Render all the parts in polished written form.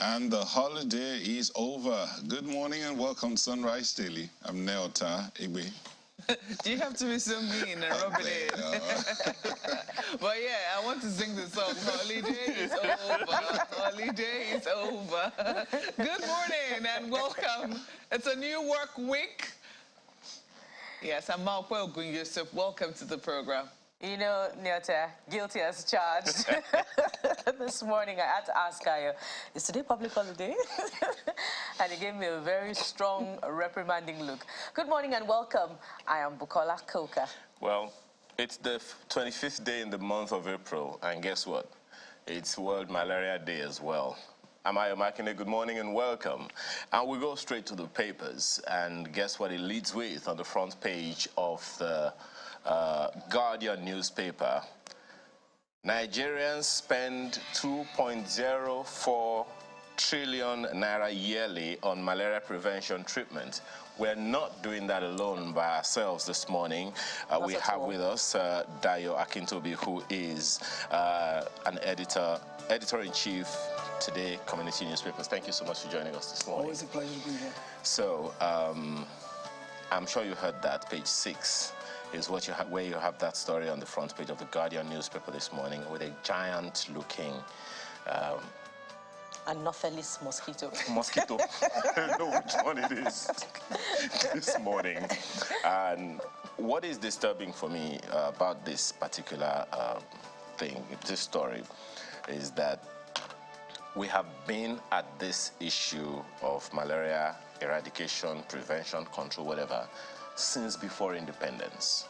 And the holiday is over. Good morning and welcome to Sunrise Daily. I'm Neota Igbe. Do you have to be so mean and rub it in? But yeah, I want to sing the song. Holiday is over. Holiday is over. Good morning and welcome. It's a new work week. Yes, I'm Malpo Ogun Yusuf. Welcome to the program. You know, Nyota, guilty as charged. This morning I had to ask her, is today public holiday? And he gave me a very strong reprimanding look. Good morning and welcome. I am Bukola Koka. Well, it's the 25th day in the month of April, and guess what? It's World Malaria Day as well. I'm Ayo Makine, good morning and welcome. And we go straight to the papers, and guess what it leads with on the front page of the Guardian newspaper. Nigerians spend 2.04 trillion naira yearly on malaria prevention treatment. We're not doing that alone by ourselves this morning. We have with us Dayo Akintobi, who is an editor-in-chief Today Community Newspapers. Thank you so much for joining us this morning. Always a pleasure to be here. So, I'm sure you heard that page 6 is what you where you have that story on the front page of the Guardian newspaper this morning with a giant-looking Anopheles mosquito. Mosquito. I don't know which one it is this morning. And what is disturbing for me about this particular thing, this story, is that we have been at this issue of malaria eradication, prevention, control, whatever, since before independence.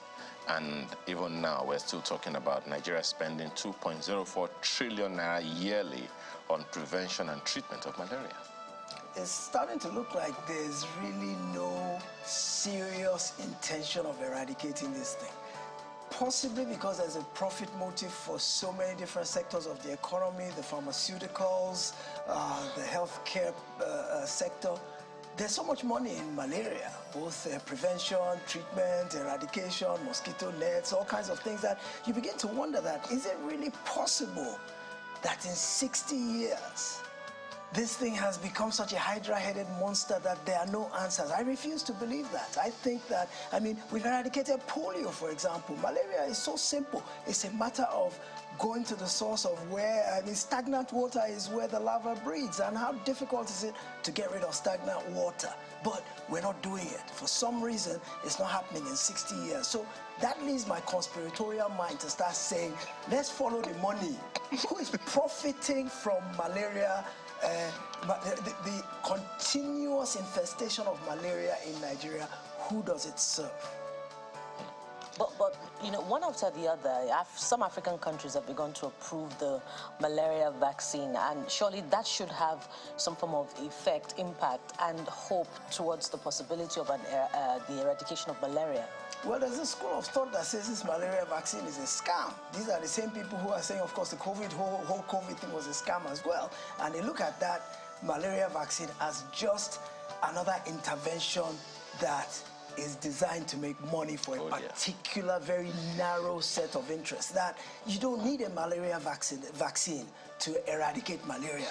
And even now, we're still talking about Nigeria spending 2.04 trillion naira yearly on prevention and treatment of malaria. It's starting to look like there's really no serious intention of eradicating this thing. Possibly because there's a profit motive for so many different sectors of the economy, the pharmaceuticals, the healthcare sector. There's so much money in malaria, both prevention, treatment, eradication, mosquito nets, all kinds of things that you begin to wonder that, is it really possible that in 60 years, this thing has become such a hydra-headed monster that there are no answers? I refuse to believe that. I think that, I mean, we've eradicated polio, for example. Malaria is so simple. It's a matter of going to the source of where, I mean, stagnant water is where the larva breeds. And how difficult is it to get rid of stagnant water? But we're not doing it. For some reason, it's not happening in 60 years. So that leaves my conspiratorial mind to start saying, let's follow the money. Who is profiting from malaria? The continuous infestation of malaria in Nigeria, who does it serve? But you know, one after the other, some African countries have begun to approve the malaria vaccine, and surely that should have some form of effect, impact, and hope towards the possibility of the eradication of malaria. Well, there's a school of thought that says this malaria vaccine is a scam. These are the same people who are saying, of course, the whole COVID thing was a scam as well. And they look at that malaria vaccine as just another intervention that is designed to make money for a particular, very narrow set of interests. That you don't need a malaria vaccine to eradicate malaria.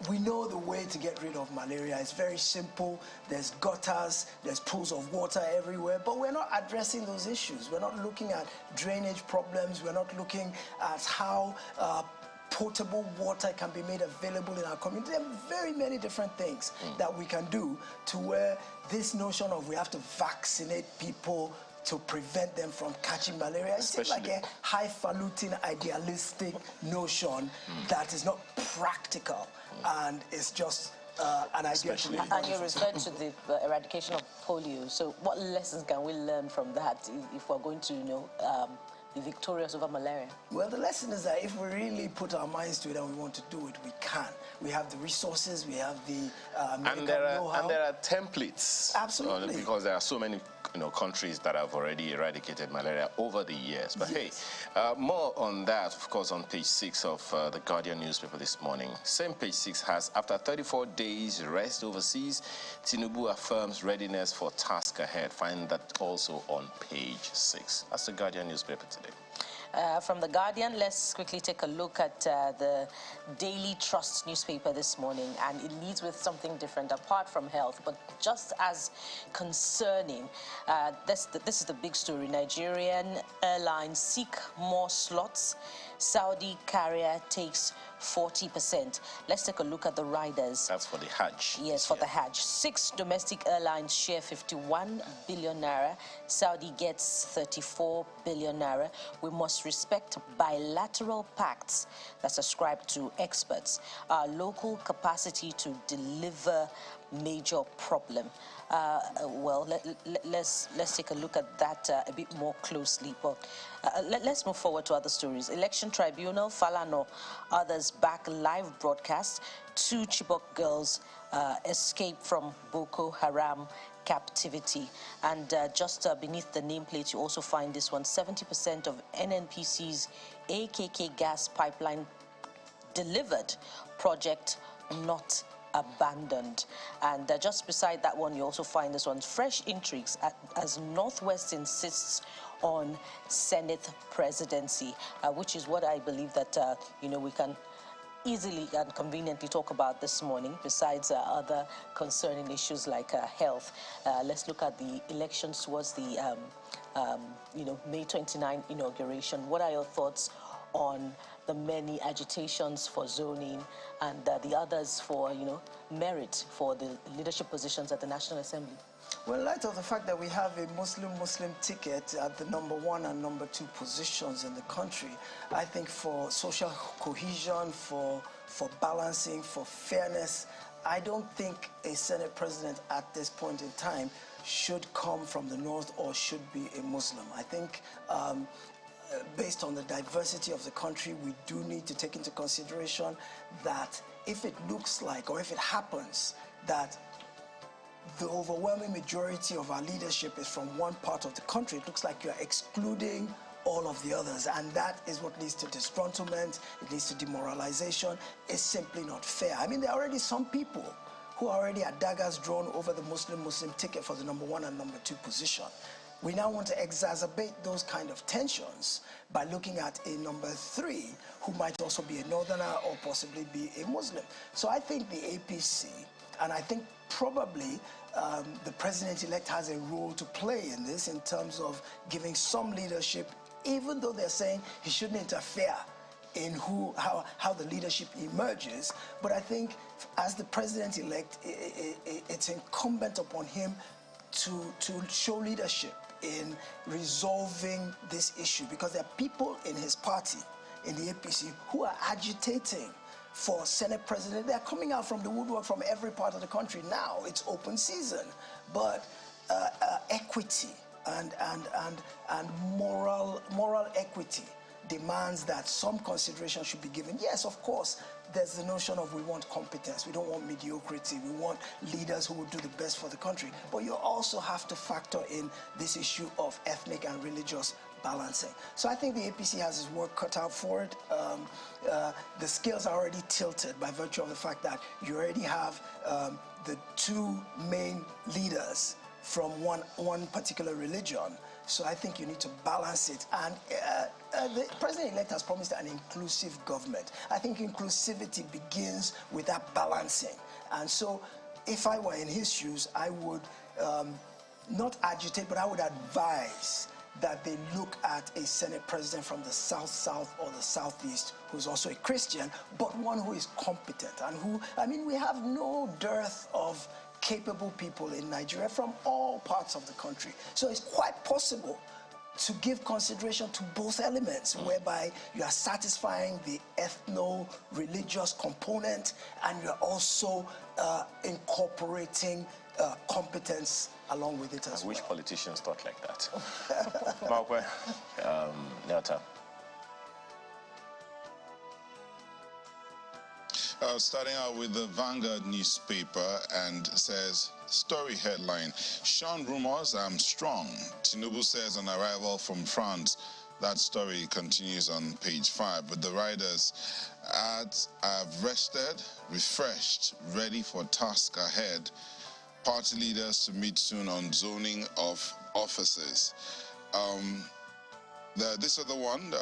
We know the way to get rid of malaria. It's very simple. There's gutters, there's pools of water everywhere, but we're not addressing those issues. We're not looking at drainage problems. We're not looking at how potable water can be made available in our community. There are very many different things that we can do to where this notion of we have to vaccinate people to prevent them from catching malaria. It seems like a highfalutin, idealistic notion that is not practical, and it's just an idea. And you referred to the eradication of polio. So what lessons can we learn from that if we're going to, you know, be victorious over malaria? Well, the lesson is that if we really put our minds to it and we want to do it, we can. We have the resources, we have the and there are templates. Absolutely. Because there are so many countries that have already eradicated malaria over the years. But hey, more on that, of course, on page 6 of the Guardian newspaper this morning. Same page 6 has, after 34 days rest overseas, Tinubu affirms readiness for task ahead. Find that also on page 6. That's the Guardian newspaper today. From The Guardian, let's quickly take a look at the Daily Trust newspaper this morning, and it leads with something different apart from health, but just as concerning. This is the big story. Nigerian airlines seek more slots. Saudi carrier takes 40%. Let's take a look at the riders. That's for the Hajj. Yes, for the Hajj. 6 domestic airlines share 51 billion naira. Saudi gets 34 billion naira. We must respect bilateral pacts that's ascribed to experts. Our local capacity to deliver major problem. Let's take a look at that a bit more closely. But let's move forward to other stories. Election Tribunal, Falano, others back live broadcast. 2 Chibok girls escaped from Boko Haram captivity. And just beneath the nameplate, you also find this one. 70% of NNPC's AKK gas pipeline delivered, project not abandoned. And just beside that one, you also find this one, fresh intrigues as Northwest insists on Senate presidency, which is what I believe that we can easily and conveniently talk about this morning, besides other concerning issues like health. Let's look at the elections towards the May 29 inauguration. What are your thoughts on the many agitations for zoning and the others for, merit for the leadership positions at the National Assembly? Well, in light of the fact that we have a Muslim ticket at the number 1 and number 2 positions in the country, I think for social cohesion, for balancing, for fairness, I don't think a Senate president at this point in time should come from the north or should be a Muslim. I think based on the diversity of the country, we do need to take into consideration that if it looks like, or if it happens, that the overwhelming majority of our leadership is from one part of the country, it looks like you're excluding all of the others, and that is what leads to disgruntlement, it leads to demoralization. It's simply not fair. I mean, there are already some people who already had daggers drawn over the Muslim ticket for the number 1 and number 2 position. We now want to exacerbate those kind of tensions by looking at a number 3 who might also be a northerner or possibly be a Muslim. So I think the APC, and I think probably the president-elect has a role to play in this in terms of giving some leadership, even though they're saying he shouldn't interfere in how the leadership emerges. But I think as the president-elect, it's incumbent upon him to show leadership in resolving this issue, because there are people in his party, in the APC, who are agitating for Senate president. They're coming out from the woodwork from every part of the country now. It's open season. But equity and moral equity demands that some consideration should be given. Yes, of course, there's the notion of we want competence. We don't want mediocrity. We want leaders who will do the best for the country. But you also have to factor in this issue of ethnic and religious balancing. So I think the APC has its work cut out for it. The scales are already tilted by virtue of the fact that you already have the 2 main leaders from one particular religion. So I think you need to balance it. And the president-elect has promised an inclusive government. I think inclusivity begins with that balancing. And so if I were in his shoes, I would not agitate, but I would advise that they look at a Senate president from the South or the Southeast who's also a Christian, but one who is competent and who, I mean, we have no dearth of capable people in Nigeria from all parts of the country. So it's quite possible to give consideration to both elements, whereby you are satisfying the ethno-religious component and you're also incorporating competence along with it as well. I wish politicians thought like that. Markwe, Nelta. Starting out with the Vanguard newspaper, and says, story headline, Sean rumors I'm strong. Tinubu says on arrival from France. That story continues on page 5. But the riders adds, I've rested, refreshed, ready for task ahead. Party leaders to meet soon on zoning of offices. This other one,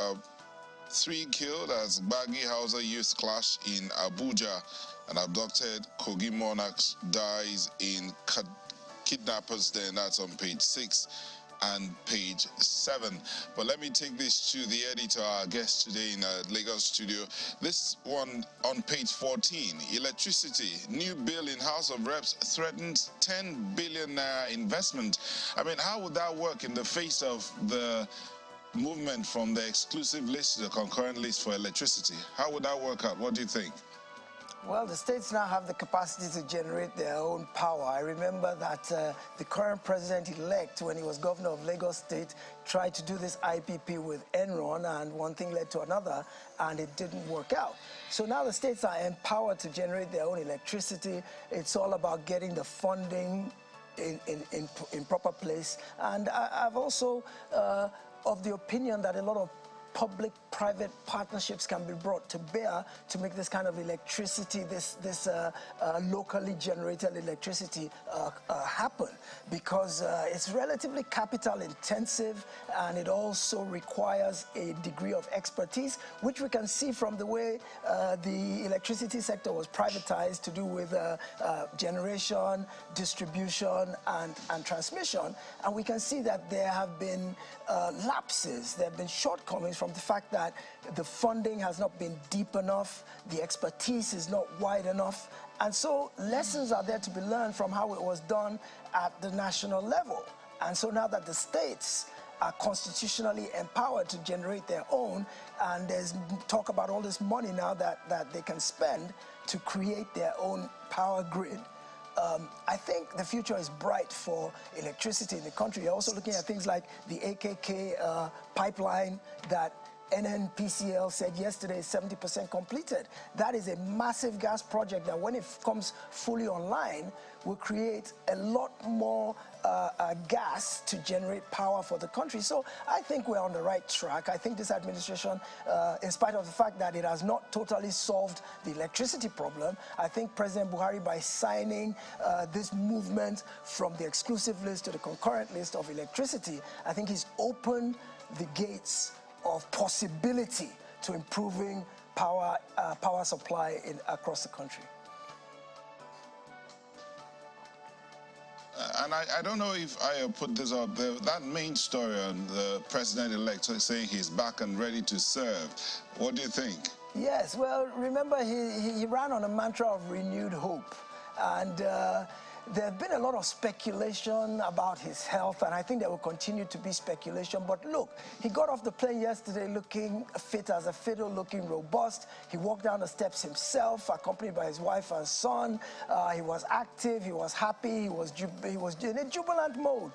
3 killed as Baggy Hausa youth clash in Abuja. An abducted Kogi monarch dies in kidnappers den. That's on page 6 and page 7. But let me take this to the editor, our guest today in Lagos studio. This one on page 14, electricity. New bill in House of Reps threatens 10 billion naira investment. I mean, how would that work in the face of the movement from the exclusive list to the concurrent list for electricity? How would that work out? What do you think? Well, the states now have the capacity to generate their own power. I remember that the current president-elect, when he was governor of Lagos State, tried to do this IPP with Enron, and one thing led to another, and it didn't work out. So now the states are empowered to generate their own electricity. It's all about getting the funding in proper place. And I've also of the opinion that a lot of public-private partnerships can be brought to bear to make this kind of electricity, this locally generated electricity happen, because it's relatively capital intensive, and it also requires a degree of expertise, which we can see from the way the electricity sector was privatized to do with generation, distribution, and transmission. And we can see that there have been lapses, there have been shortcomings from the fact that the funding has not been deep enough, the expertise is not wide enough, and so lessons are there to be learned from how it was done at the national level. And so now that the states are constitutionally empowered to generate their own, and there's talk about all this money now that they can spend to create their own power grid, I think the future is bright for electricity in the country. You're also looking at things like the AKK pipeline that NNPCL said yesterday is 70% completed. That is a massive gas project that, when it comes fully online, will create a lot more gas to generate power for the country. So I think we're on the right track. I think this administration, in spite of the fact that it has not totally solved the electricity problem, I think President Buhari, by signing this movement from the exclusive list to the concurrent list of electricity, I think he's opened the gates of possibility to improving power supply across the country. And I don't know if I put this up, that main story on the president-elect saying he's back and ready to serve. What do you think? Yes, well, remember, he ran on a mantra of renewed hope. And there have been a lot of speculation about his health, and I think there will continue to be speculation. But look, he got off the plane yesterday looking fit as a fiddle, looking robust. He walked down the steps himself, accompanied by his wife and son. He was active, he was happy, he was in a jubilant mood,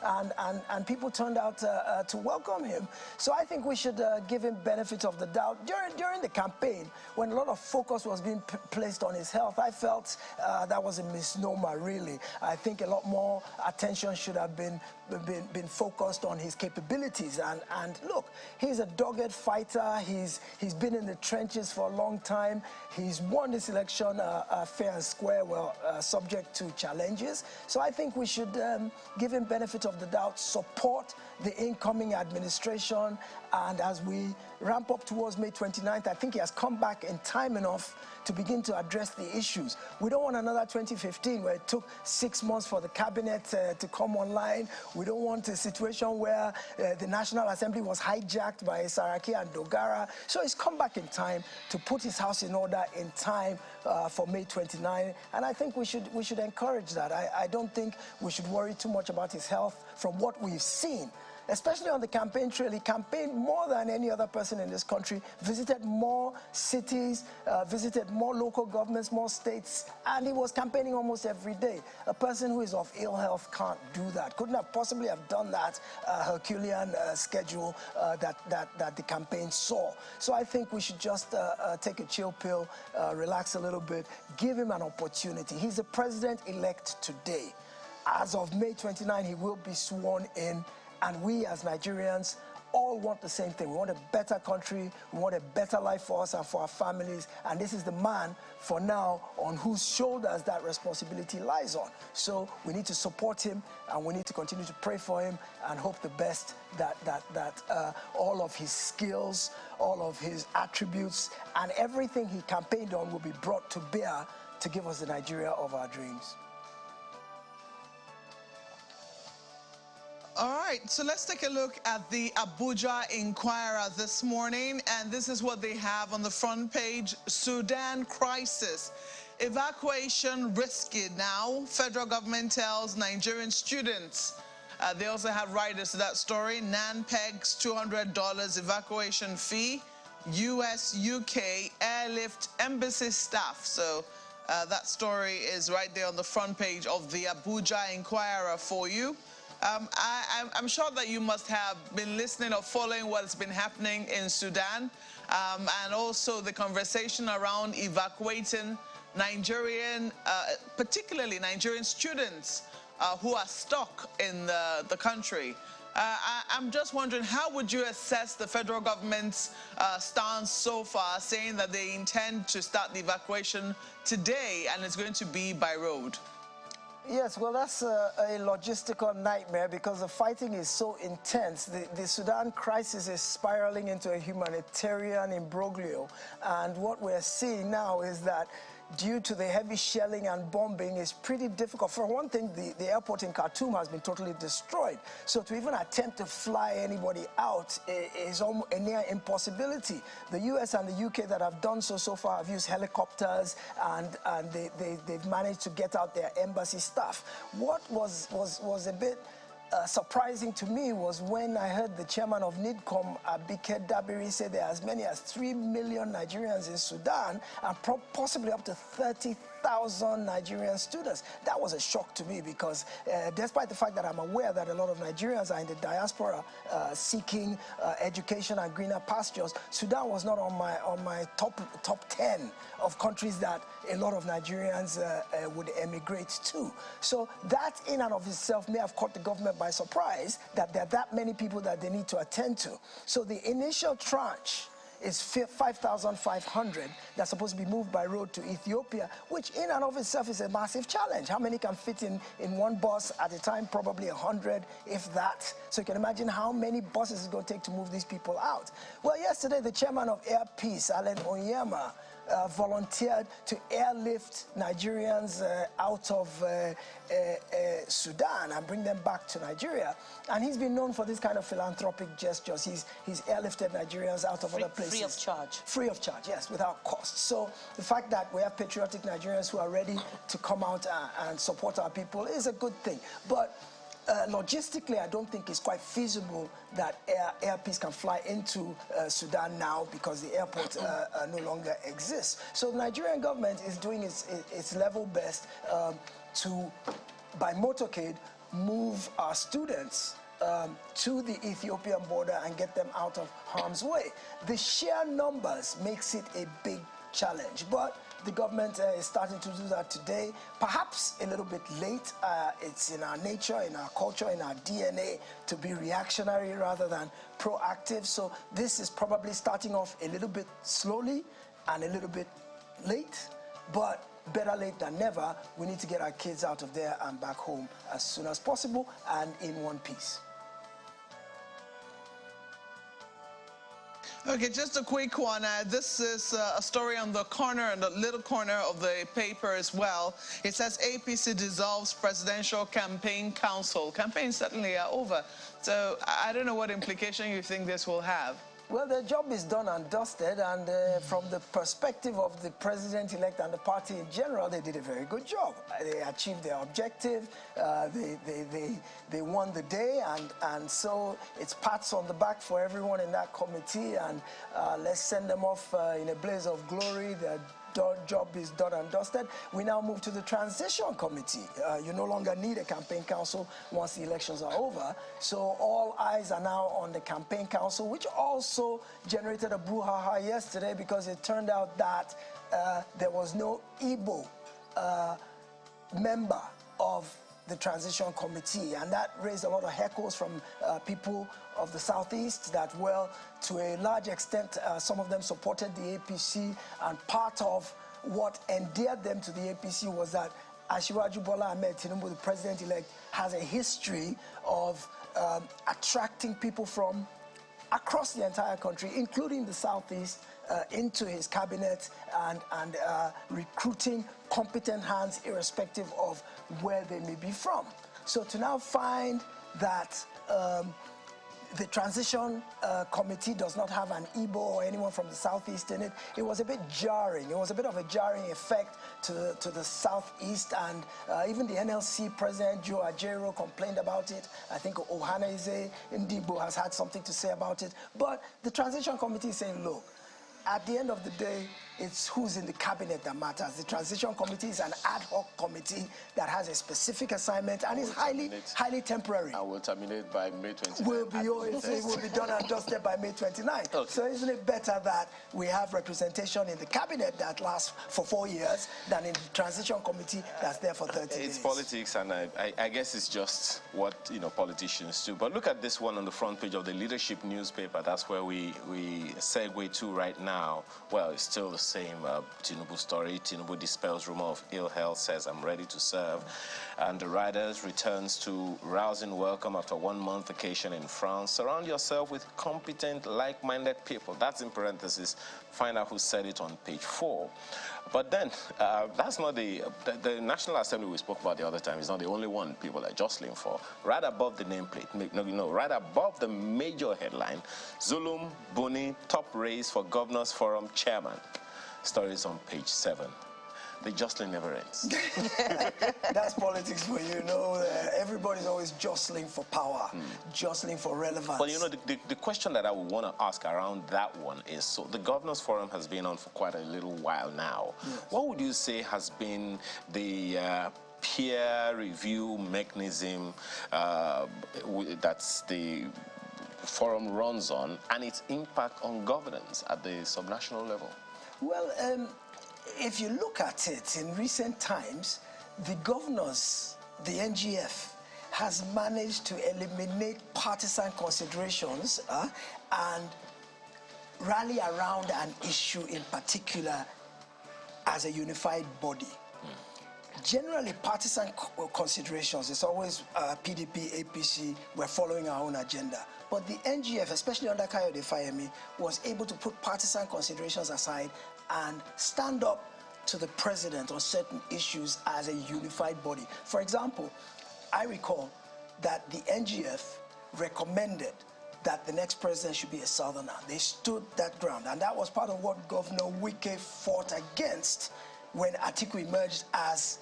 and people turned out to welcome him. So I think we should give him benefit of the doubt. During the campaign, when a lot of focus was being placed on his health, I felt that was a misnomer, really. I think a lot more attention should have been focused on his capabilities. And look, he's a dogged fighter. He's been in the trenches for a long time. He's won this election fair and square, well, subject to challenges. So I think we should give him benefit of the doubt, support the incoming administration, and as we ramp up towards May 29th, I think he has come back in time enough to begin to address the issues. We don't want another 2015 where it took 6 months for the cabinet to come online. We don't want a situation where the National Assembly was hijacked by Saraki and Dogara. So he's come back in time to put his house in order in time for May 29, and I think we should encourage that. I don't think we should worry too much about his health from what we've seen. Especially on the campaign trail, he campaigned more than any other person in this country, visited more cities, visited more local governments, more states, and he was campaigning almost every day. A person who is of ill health can't do that, couldn't have possibly have done that Herculean schedule that the campaign saw. So I think we should just take a chill pill, relax a little bit, give him an opportunity. He's the president-elect today. As of May 29, he will be sworn in, and we as Nigerians all want the same thing. We want a better country, we want a better life for us and for our families, and this is the man, for now, on whose shoulders that responsibility lies on. So we need to support him, and we need to continue to pray for him and hope the best that all of his skills, all of his attributes, and everything he campaigned on will be brought to bear to give us the Nigeria of our dreams. All right, so let's take a look at the Abuja Inquirer this morning, and this is what they have on the front page. Sudan crisis. Evacuation risky now. Federal government tells Nigerian students. They also have writers to that story. NAN pegs $200 evacuation fee. U.S., UK, airlift embassy staff. So that story is right there on the front page of the Abuja Inquirer for you. I'm sure that you must have been listening or following what's been happening in Sudan, and also the conversation around evacuating Nigerian, particularly Nigerian students who are stuck in the country. I'm just wondering, how would you assess the federal government's stance so far, saying that they intend to start the evacuation today and it's going to be by road? Yes, well, that's a logistical nightmare because the fighting is so intense. The Sudan crisis is spiraling into a humanitarian imbroglio. And what we're seeing now is that due to the heavy shelling and bombing, it's pretty difficult. For one thing, the airport in Khartoum has been totally destroyed. So to even attempt to fly anybody out is almost a near impossibility. The US and the UK that have done so far have used helicopters, and they've managed to get out their embassy staff. What was a bit surprising to me was when I heard the chairman of NIDCOM, Abike Dabiri, say there are as many as 3 million Nigerians in Sudan and possibly up to 30,000 Nigerian students. That was a shock to me because despite the fact that I'm aware that a lot of Nigerians are in the diaspora seeking education and greener pastures, Sudan was not on my top 10 of countries that a lot of Nigerians would emigrate to. So that in and of itself may have caught the government by surprise, that there are that many people that they need to attend to. So the initial tranche is 5,500 that's supposed to be moved by road to Ethiopia, which in and of itself is a massive challenge. How many can fit in one bus at a time? Probably 100, if that. So you can imagine how many buses it's going to take to move these people out. Well, yesterday, the chairman of Air Peace, Alan Onyema, volunteered to airlift Nigerians out of Sudan and bring them back to Nigeria. And he's been known for this kind of philanthropic gestures. He's airlifted Nigerians out of other places. Free of charge. Free of charge, yes, without cost. So the fact that we have patriotic Nigerians who are ready to come out and support our people is a good thing. But logistically, I don't think it's quite feasible that Air Peace can fly into Sudan now because the airport no longer exists. So the Nigerian government is doing its level best to, by motorcade, move our students to the Ethiopian border and get them out of harm's way. The sheer numbers makes it a big challenge, but the government is starting to do that today, perhaps a little bit late. It's in our nature, in our culture, in our DNA to be reactionary rather than proactive. So this is probably starting off a little bit slowly and a little bit late, but better late than never. We need to get our kids out of there and back home as soon as possible and in one piece. Okay, just a quick one. This is a story on the corner, the little corner of the paper as well. It says APC dissolves Presidential Campaign Council. Campaigns certainly are over. So I don't know what implication you think this will have. Well, the job is done and dusted, and from the perspective of the president-elect and the party in general, they did a very good job. They achieved their objective. They won the day, and so it's pats on the back for everyone in that committee, and let's send them off in a blaze of glory. Their job is done and dusted. We now move to the transition committee. You no longer need a campaign council once the elections are over. So all eyes are now on the campaign council, which also generated a brouhaha yesterday because it turned out that there was no Igbo member of the transition committee, and that raised a lot of heckles from people of the Southeast that, well, to a large extent, some of them supported the APC, and part of what endeared them to the APC was that Asiwaju Bola Ahmed Tinubu, the president-elect, has a history of attracting people from across the entire country, including the Southeast, into his cabinet and recruiting competent hands irrespective of where they may be from. So to now find that the transition committee does not have an Igbo or anyone from the Southeast in it, it was a bit jarring. It was a bit of a jarring effect to the Southeast, and even the NLC president, Joe Ajero, complained about it. I think Ohaneze Ndigbo has had something to say about it. But the transition committee is saying, look, at the end of the day, it's who's in the cabinet that matters. The transition committee is an ad hoc committee that has a specific assignment and is highly temporary. I will terminate by May 29th. It will be done and dusted by May 29th. Okay. So isn't it better that we have representation in the cabinet that lasts for 4 years than in the transition committee that's there for 30 days? It's politics, and I guess it's just what politicians do. But look at this one on the front page of the Leadership newspaper. That's where we segue to right now. Well, it's still the same Tinubu story. Tinubu dispels rumor of ill health, says I'm ready to serve. And the Riders returns to rousing welcome after 1 month vacation in France. Surround yourself with competent, like-minded people. That's in parentheses. Find out who said it on page 4. But then, that's not the National Assembly we spoke about the other time is not the only one people are jostling for. Right above the nameplate, right above the major headline, Zulum Buni, top race for Governors Forum chairman. Stories on page 7. The jostling never ends. That's politics for you, everybody's always jostling for power, jostling for relevance. But the question that I would want to ask around that one is, so the Governors Forum has been on for quite a little while now. Yes. What would you say has been the peer review mechanism that's the forum runs on, and its impact on governance at the subnational level? Well, if you look at it, in recent times, the governors, the NGF, has managed to eliminate partisan considerations and rally around an issue in particular as a unified body. Generally, partisan considerations, it's always PDP, APC, we're following our own agenda. But the NGF, especially under Kayode Fayemi, was able to put partisan considerations aside and stand up to the president on certain issues as a unified body. For example, I recall that the NGF recommended that the next president should be a Southerner. They stood that ground, and that was part of what Governor Wike fought against when Atiku emerged as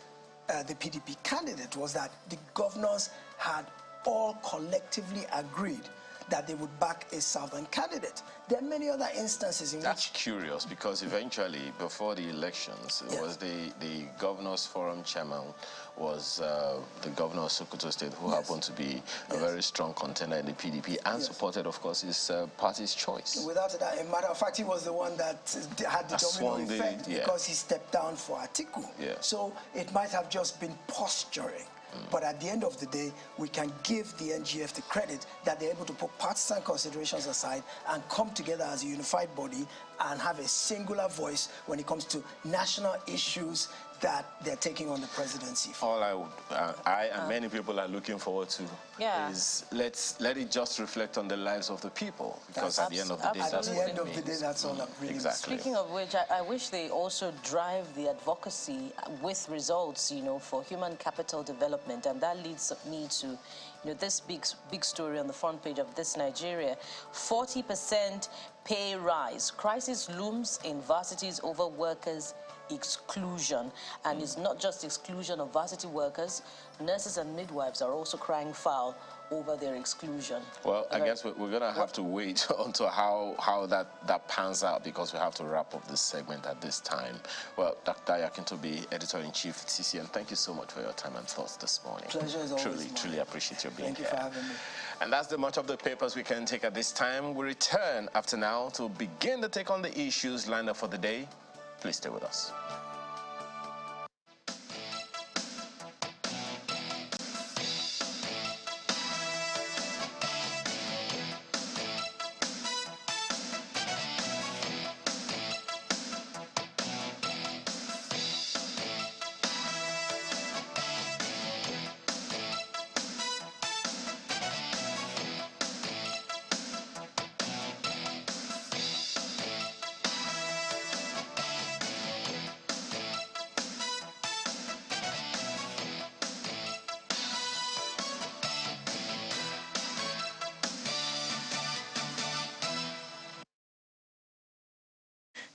the PDP candidate, was that the governors had all collectively agreed that they would back a Southern candidate. There are many other instances in That's curious, because eventually, before the elections, it was the Governors Forum chairman was the governor of Sokoto State, who happened to be a very strong contender in the PDP and supported, of course, his party's choice. Without a doubt. A matter of fact, he was the one that had the domino effect because he stepped down for Atiku. So it might have just been posturing. But at the end of the day, we can give the NGF the credit that they're able to put partisan considerations aside and come together as a unified body and have a singular voice when it comes to national issues that they're taking on the presidency for. All I and many people are looking forward to is let it just reflect on the lives of the people, because at the end of the day, that's what it means. That's all that really exactly. Speaking of which, I wish they also drive the advocacy with results, for human capital development, and that leads me to, this big story on the front page of This Nigeria. 40% pay rise. Crisis looms in varsities over workers' exclusion, and it's not just exclusion of varsity workers. Nurses and midwives are also crying foul over their exclusion. Well, I guess we're going to have to wait until how that pans out, because we have to wrap up this segment at this time. Well, Dr. Akintobi, Editor-in-Chief at CCN, thank you so much for your time and thoughts this morning. Pleasure is always Truly appreciate your being here. Thank you for having me. And that's the much of the papers we can take at this time. We return after now to begin to take on the issues lined up for the day. Please stay with us.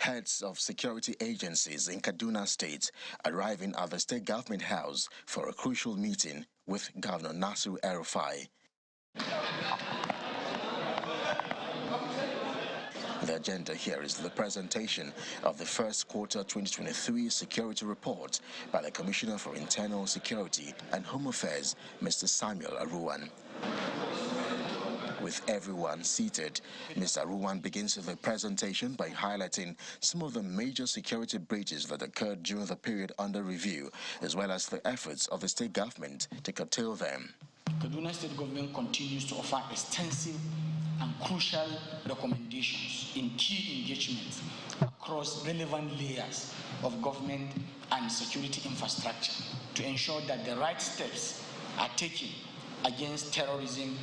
Heads of security agencies in Kaduna State arriving at the State Government House for a crucial meeting with Governor Nasir El-Rufai. The agenda here is the presentation of the first quarter 2023 security report by the Commissioner for Internal Security and Home Affairs, Mr. Samuel Aruwan. With everyone seated, Mr. Aruwan begins the presentation by highlighting some of the major security breaches that occurred during the period under review, as well as the efforts of the state government to curtail them. Kaduna State Government continues to offer extensive and crucial recommendations in key engagements across relevant layers of government and security infrastructure to ensure that the right steps are taken against terrorism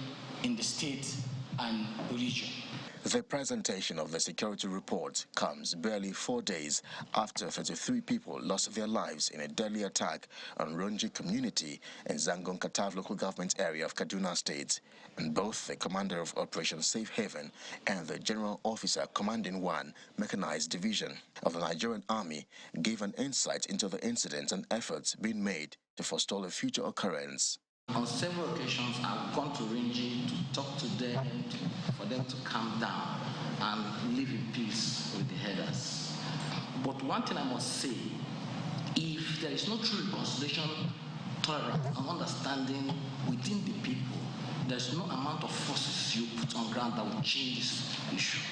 in the state and region. The presentation of the security report comes barely 4 days after 33 people lost their lives in a deadly attack on Ronji community in Zangon Katav local government area of Kaduna State, and both the commander of Operation Safe Haven and the general officer commanding 1 Mechanized Division of the Nigerian Army gave an insight into the incident and efforts being made to forestall a future occurrence. On several occasions, I've gone to Rinji to talk to them, for them to calm down and live in peace with the headers. But one thing I must say, if there is no true reconciliation, tolerance, and understanding within the people, there's no amount of forces you put on ground that will change this issue.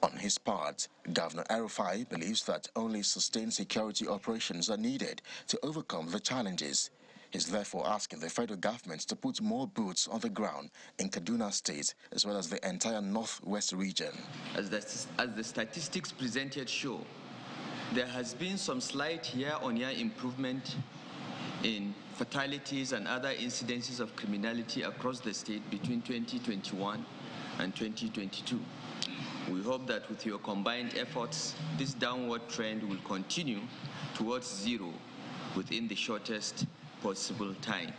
On his part, Governor El-Rufai believes that only sustained security operations are needed to overcome the challenges. He's therefore asking the federal government to put more boots on the ground in Kaduna State as well as the entire northwest region. As the statistics presented show, there has been some slight year-on-year improvement in fatalities and other incidences of criminality across the state between 2021 and 2022. We hope that with your combined efforts, this downward trend will continue towards zero within the shortest possible time.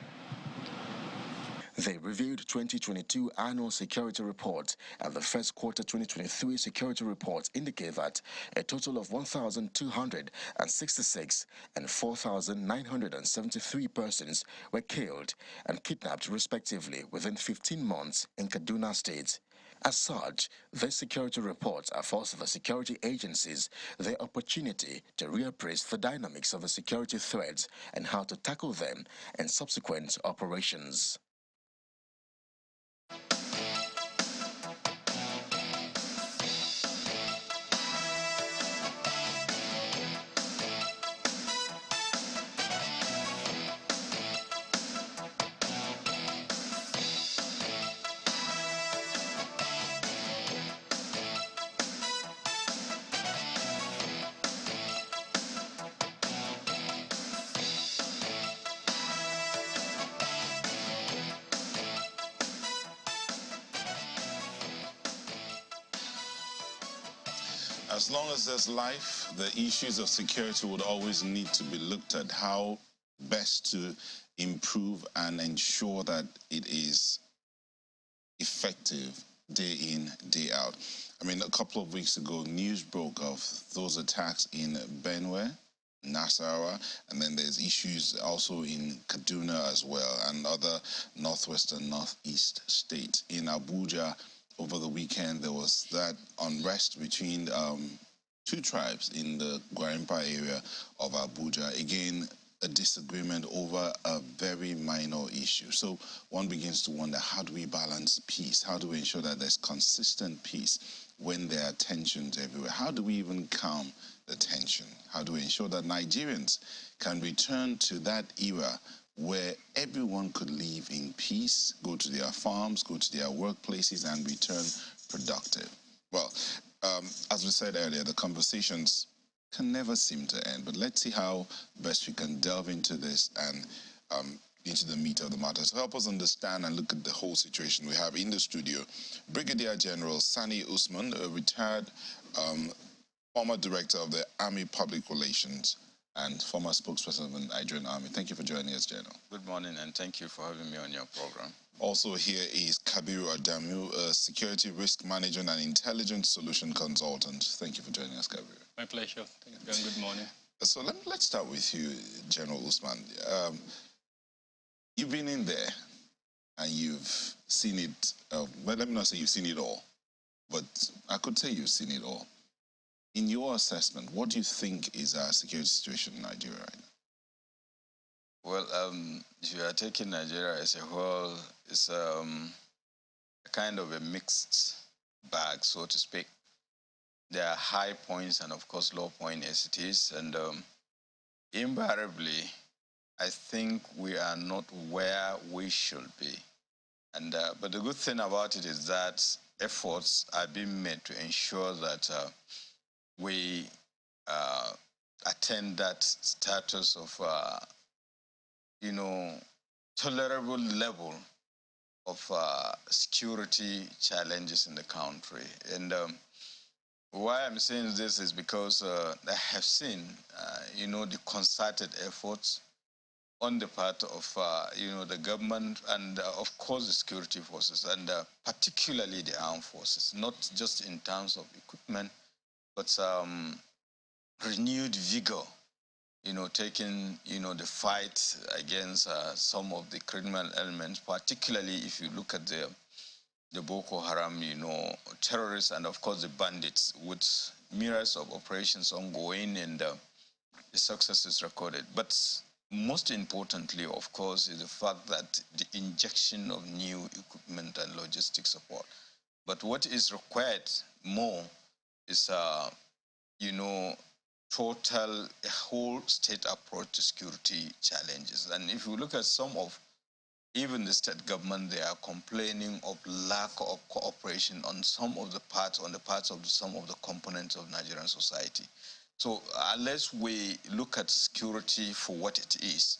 The reviewed 2022 annual security report and the first quarter 2023 security report indicate that a total of 1,266 and 4,973 persons were killed and kidnapped respectively within 15 months in Kaduna State. As such, these security reports affords the security agencies the opportunity to reappraise the dynamics of the security threats and how to tackle them in subsequent operations. As long as there's life, the issues of security would always need to be looked at. How best to improve and ensure that it is effective day in, day out. I mean, a couple of weeks ago, news broke of those attacks in Benue, Nasarawa, and then there's issues also in Kaduna as well, and other northwest and northeast states. In Abuja, over the weekend, there was that unrest between two tribes in the Gwarimpa area of Abuja. Again, a disagreement over a very minor issue. So one begins to wonder, how do we balance peace? How do we ensure that there's consistent peace when there are tensions everywhere? How do we even calm the tension? How do we ensure that Nigerians can return to that era where everyone could live in peace, go to their farms, go to their workplaces, and return productive? Well, as we said earlier, the conversations can never seem to end, but let's see how best we can delve into this and into the meat of the matter. To help us understand and look at the whole situation, we have in the studio Brigadier General Sani Usman, a retired former director of the Army Public Relations and former spokesperson of the Nigerian Army. Thank you for joining us, General. Good morning, and thank you for having me on your program. Also here is Kabiru Adamu, a security risk management and intelligence solution consultant. Thank you for joining us, Kabiru. My pleasure. Thank you and good morning. So let's start with you, General Usman. You've been in there and you've seen it. Well, let me not say you've seen it all, but I could say you've seen it all. In your assessment, what do you think is our security situation in Nigeria right now? Well, if you are taking Nigeria as a whole, it's a kind of a mixed bag, so to speak. There are high points and, of course, low points as it is. And invariably, I think we are not where we should be. And but the good thing about it is that efforts are being made to ensure that we attain that status of tolerable level of security challenges in the country. And why I'm saying this is because I have seen, the concerted efforts on the part of, the government and, of course, the security forces, and particularly the armed forces, not just in terms of equipment, but renewed vigor, taking, the fight against some of the criminal elements, particularly if you look at the Boko Haram, terrorists, and of course the bandits, with myriads of operations ongoing and the successes recorded. But most importantly, of course, is the fact that the injection of new equipment and logistic support. But what is required more is, total, a whole state approach to security challenges. And if you look at some of even the state government, they are complaining of lack of cooperation on some of the parts, some of the components of Nigerian society. So unless we look at security for what it is,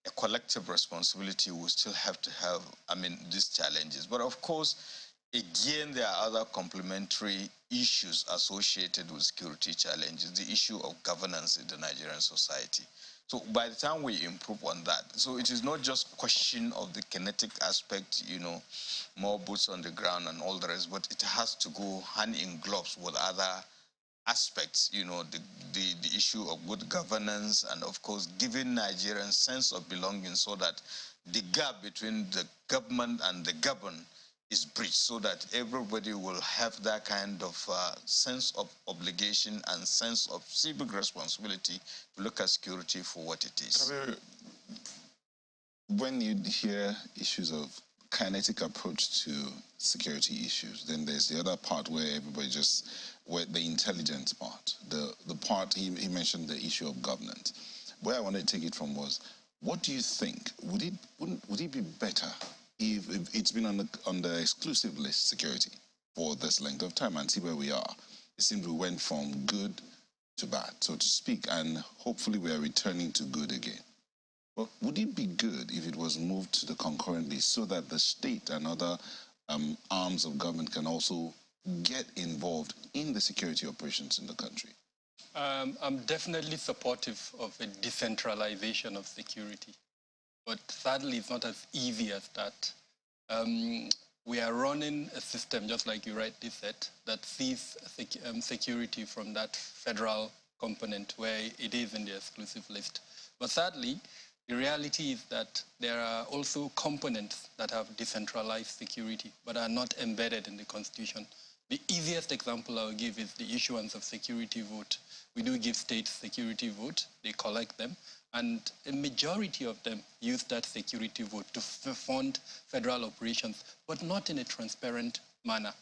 a collective responsibility, we still have to have, these challenges. But of course, again, there are other complementary issues associated with security challenges, the issue of governance in the Nigerian society. So by the time we improve on that, so it is not just question of the kinetic aspect, more boots on the ground and all the rest, but it has to go hand in gloves with other aspects, the issue of good governance and, of course, giving Nigerians sense of belonging so that the gap between the government and the governed is breached, so that everybody will have that kind of sense of obligation and sense of civic responsibility to look at security for what it is. When you hear issues of kinetic approach to security issues, then there's the other part where everybody where the intelligence part, the part he mentioned, the issue of governance. Where I wanted to take it from was, what do you think? Would it be better if it's been on the exclusive list, security, for this length of time, and see where we are? It seems we went from good to bad, so to speak, and hopefully we are returning to good again. But would it be good if it was moved to the concurrent list so that the state and other arms of government can also get involved in the security operations in the country? I'm definitely supportive of a decentralization of security. But sadly, it's not as easy as that. We are running a system, just like you rightly said, that sees security from that federal component where it is in the exclusive list. But sadly, the reality is that there are also components that have decentralized security, but are not embedded in the Constitution. The easiest example I'll give is the issuance of security vote. We do give states security vote, they collect them, and a majority of them use that security vote to fund federal operations, but not in a transparent manner.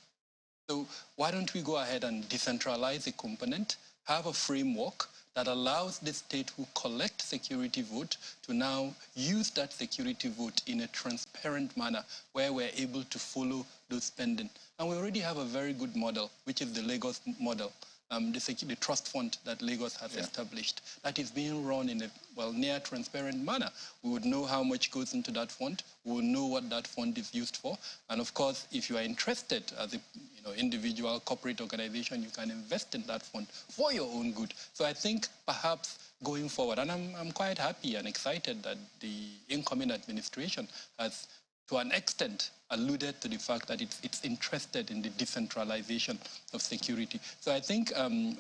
So why don't we go ahead and decentralize a component, have a framework that allows the state who collect security vote to now use that security vote in a transparent manner where we're able to follow those spending. And we already have a very good model, which is the Lagos model. The trust fund that Lagos has established, that is being run in a near transparent manner. We would know how much goes into that fund. We will know what that fund is used for. And of course, if you are interested as a individual corporate organization, you can invest in that fund for your own good. So I think perhaps going forward, and I'm quite happy and excited that the incoming administration has to an extent, alluded to the fact that it's interested in the decentralization of security. So I think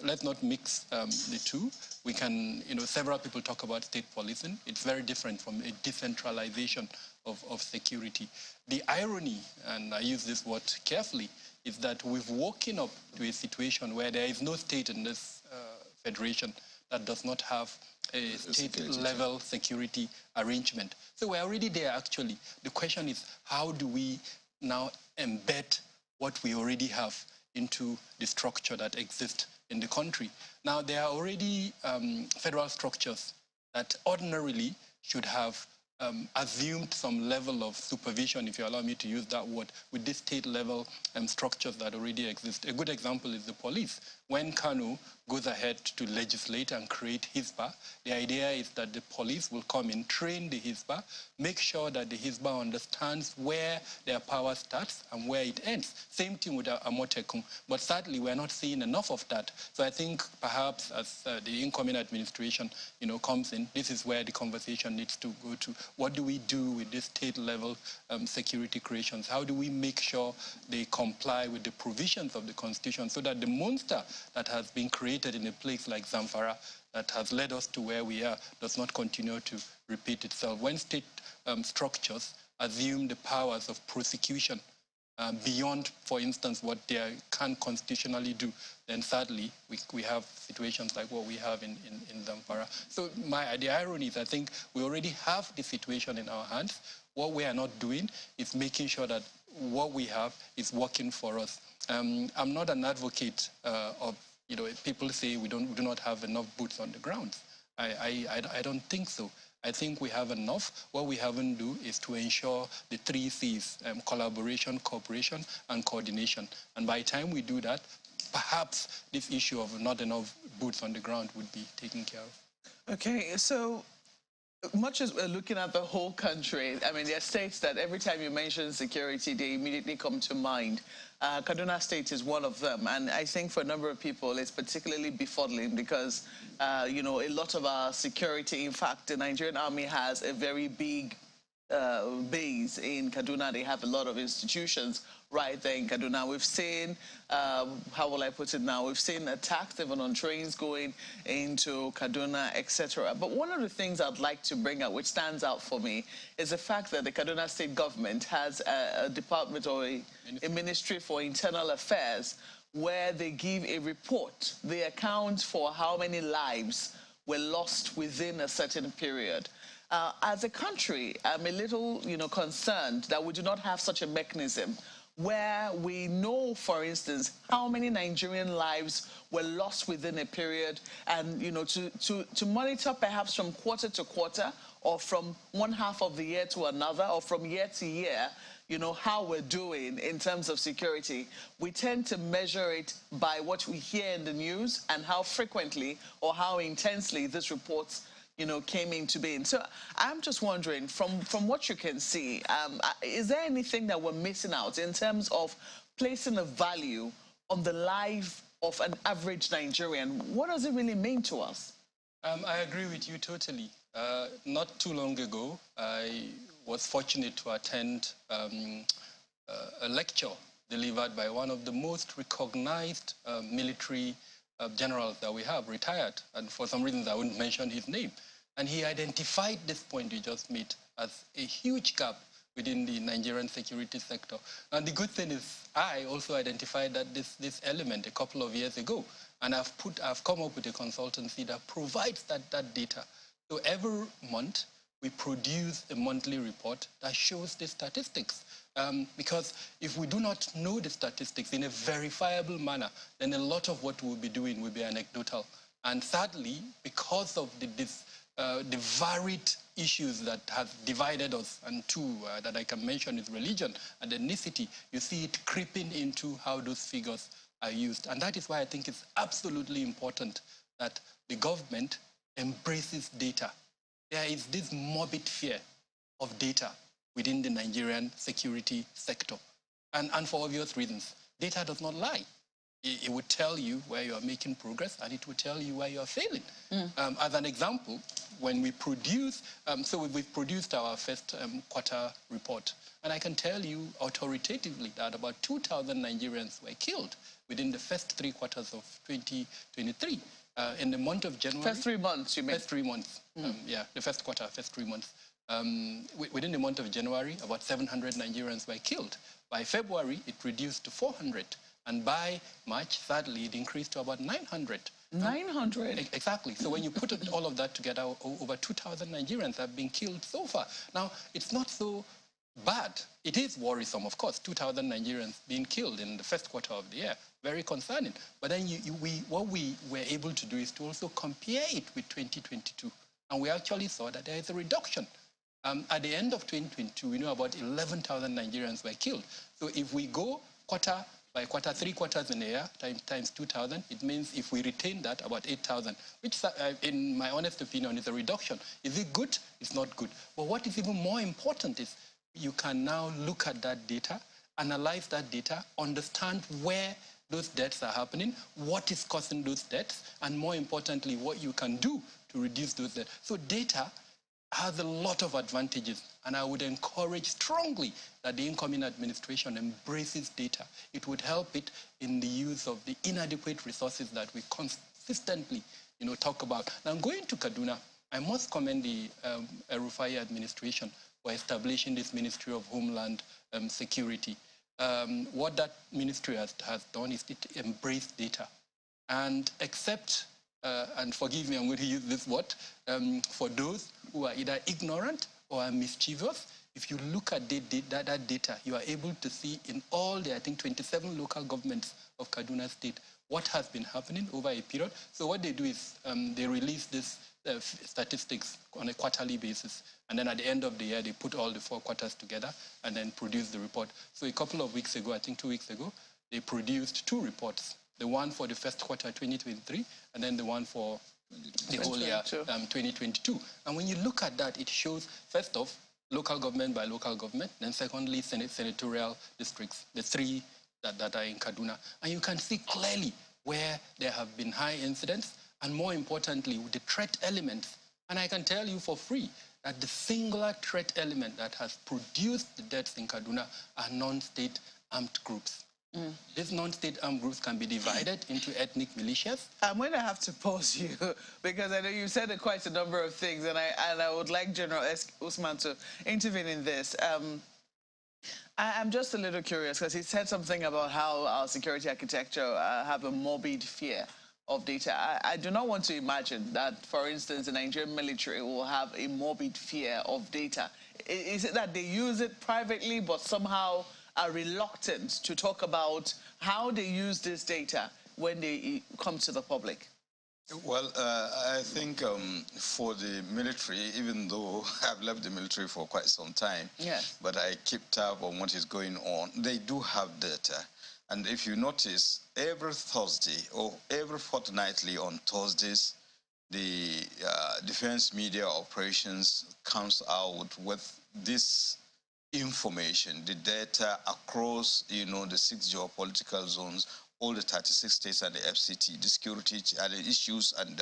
let's not mix the two. We can, several people talk about state policing. It's very different from a decentralization of security. The irony, and I use this word carefully, is that we've woken up to a situation where there is no state in this federation that does not have a state-level security arrangement. So we're already there, actually. The question is, how do we now embed what we already have into the structure that exists in the country? Now, there are already federal structures that ordinarily should have assumed some level of supervision, if you allow me to use that word, with these state-level structures that already exist. A good example is the police. When Kanu goes ahead to legislate and create Hisba, the idea is that the police will come in, train the Hisba, make sure that the Hisba understands where their power starts and where it ends. Same thing with Amotekum. But sadly, we're not seeing enough of that. So I think perhaps as the incoming administration, comes in, this is where the conversation needs to go to. What do we do with these state-level security creations? How do we make sure they comply with the provisions of the Constitution so that the monster that has been created in a place like Zamfara that has led us to where we are does not continue to repeat itself? When state structures assume the powers of prosecution beyond, for instance, what they can constitutionally do, then sadly, we have situations like what we have in Zamfara. So the irony is, I think we already have the situation in our hands. What we are not doing is making sure that what we have is working for us. I'm not an advocate of, people say we do not have enough boots on the ground. I don't think so. I think we have enough. What we haven't do is to ensure the 3 C's, collaboration, cooperation, and coordination. And by the time we do that, perhaps this issue of not enough boots on the ground would be taken care of. Okay, so much as we're looking at the whole country, I mean, there are states that every time you mention security, they immediately come to mind. Kaduna State is one of them. And I think for a number of people, it's particularly befuddling because, a lot of our security, in fact, the Nigerian Army has a very big base in Kaduna. They have a lot of institutions right there in Kaduna. We've seen, how will I put it now? We've seen attacks even on trains going into Kaduna, etc. But one of the things I'd like to bring out, which stands out for me, is the fact that the Kaduna State government has a department or a Ministry for Internal Affairs where they give a report. They account for how many lives were lost within a certain period. As a country, I'm a little, concerned that we do not have such a mechanism where we know, for instance, how many Nigerian lives were lost within a period and, to monitor perhaps from quarter to quarter or from one half of the year to another or from year to year, how we're doing in terms of security. We tend to measure it by what we hear in the news and how frequently or how intensely these reports came into being. So I'm just wondering, from what you can see, is there anything that we're missing out in terms of placing a value on the life of an average Nigerian? What does it really mean to us? I agree with you totally. Not too long ago, I was fortunate to attend a lecture delivered by one of the most recognized military generals that we have, retired, and for some reasons I wouldn't mention his name. And he identified this point you just made as a huge gap within the Nigerian security sector. And the good thing is I also identified that this element a couple of years ago, and I've come up with a consultancy that provides that data. So every month we produce a monthly report that shows the statistics. Because if we do not know the statistics in a verifiable manner, then a lot of what we'll be doing will be anecdotal. And sadly, because of the varied issues that have divided us, and two that I can mention is religion and ethnicity, you see it creeping into how those figures are used. And that is why I think it's absolutely important that the government embraces data. There is this morbid fear of data within the Nigerian security sector. And for obvious reasons, data does not lie. It would tell you where you are making progress, and it would tell you where you are failing. As an example, when we produce, we've produced our first quarter report, and I can tell you authoritatively that about 2,000 Nigerians were killed within the first 3 quarters of 2023. In the month of January... First 3 months, you mean? First 3 months, yeah, the first quarter, first 3 months. Within the month of January, about 700 Nigerians were killed. By February, it reduced to 400. And by March, sadly, it increased to about 900. 900? Exactly. So when you put all of that together, over 2,000 Nigerians have been killed so far. Now, it's not so bad. It is worrisome, of course, 2,000 Nigerians being killed in the first quarter of the year. Very concerning. But then what we were able to do is to also compare it with 2022. And we actually saw that there is a reduction. At the end of 2022, we know about 11,000 Nigerians were killed. So if we go quarter by quarter, 3 quarters in a year, times 2,000, it means if we retain that, about 8,000, which, in my honest opinion, is a reduction. Is it good? It's not good. But what is even more important is you can now look at that data, analyze that data, understand where those deaths are happening, what is causing those deaths, and more importantly, what you can do to reduce those deaths. So data has a lot of advantages, and I would encourage strongly that the incoming administration embraces data. It would help it in the use of the inadequate resources that we consistently, talk about. Now, going to Kaduna, I must commend the Rufai administration for establishing this Ministry of Homeland Security. What that ministry has done is it embraced data, and except and forgive me, I'm going to use this word, for those who are either ignorant or are mischievous, if you look at that data, you are able to see in all the, I think, 27 local governments of Kaduna State what has been happening over a period. So what they do is they release this statistics on a quarterly basis, and then at the end of the year, they put all the 4 quarters together and then produce the report. So a couple of weeks ago, I think 2 weeks ago, they produced 2 reports. The one for the first quarter 2023, and then the one for the whole year 2022. And when you look at that, it shows, first off, local government by local government, then secondly, senatorial districts, the 3 that are in Kaduna. And you can see clearly where there have been high incidents, and more importantly, the threat elements. And I can tell you for free that the singular threat element that has produced the deaths in Kaduna are non-state armed groups. These non-state armed groups can be divided into ethnic militias. I'm going to have to pause you because I know you said quite a number of things, and I would like General Usman to intervene in this. I'm just a little curious because he said something about how our security architecture have a morbid fear of data. I do not want to imagine that, for instance, the Nigerian military will have a morbid fear of data. Is it that they use it privately but somehow are reluctant to talk about how they use this data when they come to the public? Well, I think for the military, even though I've left the military for quite some time, but I keep tab on what is going on, they do have data. And if you notice, every Thursday or every fortnightly on Thursdays, the Defense Media Operations comes out with this information, the data across, the 6 geopolitical zones, all the 36 states and the FCT, the security and the issues and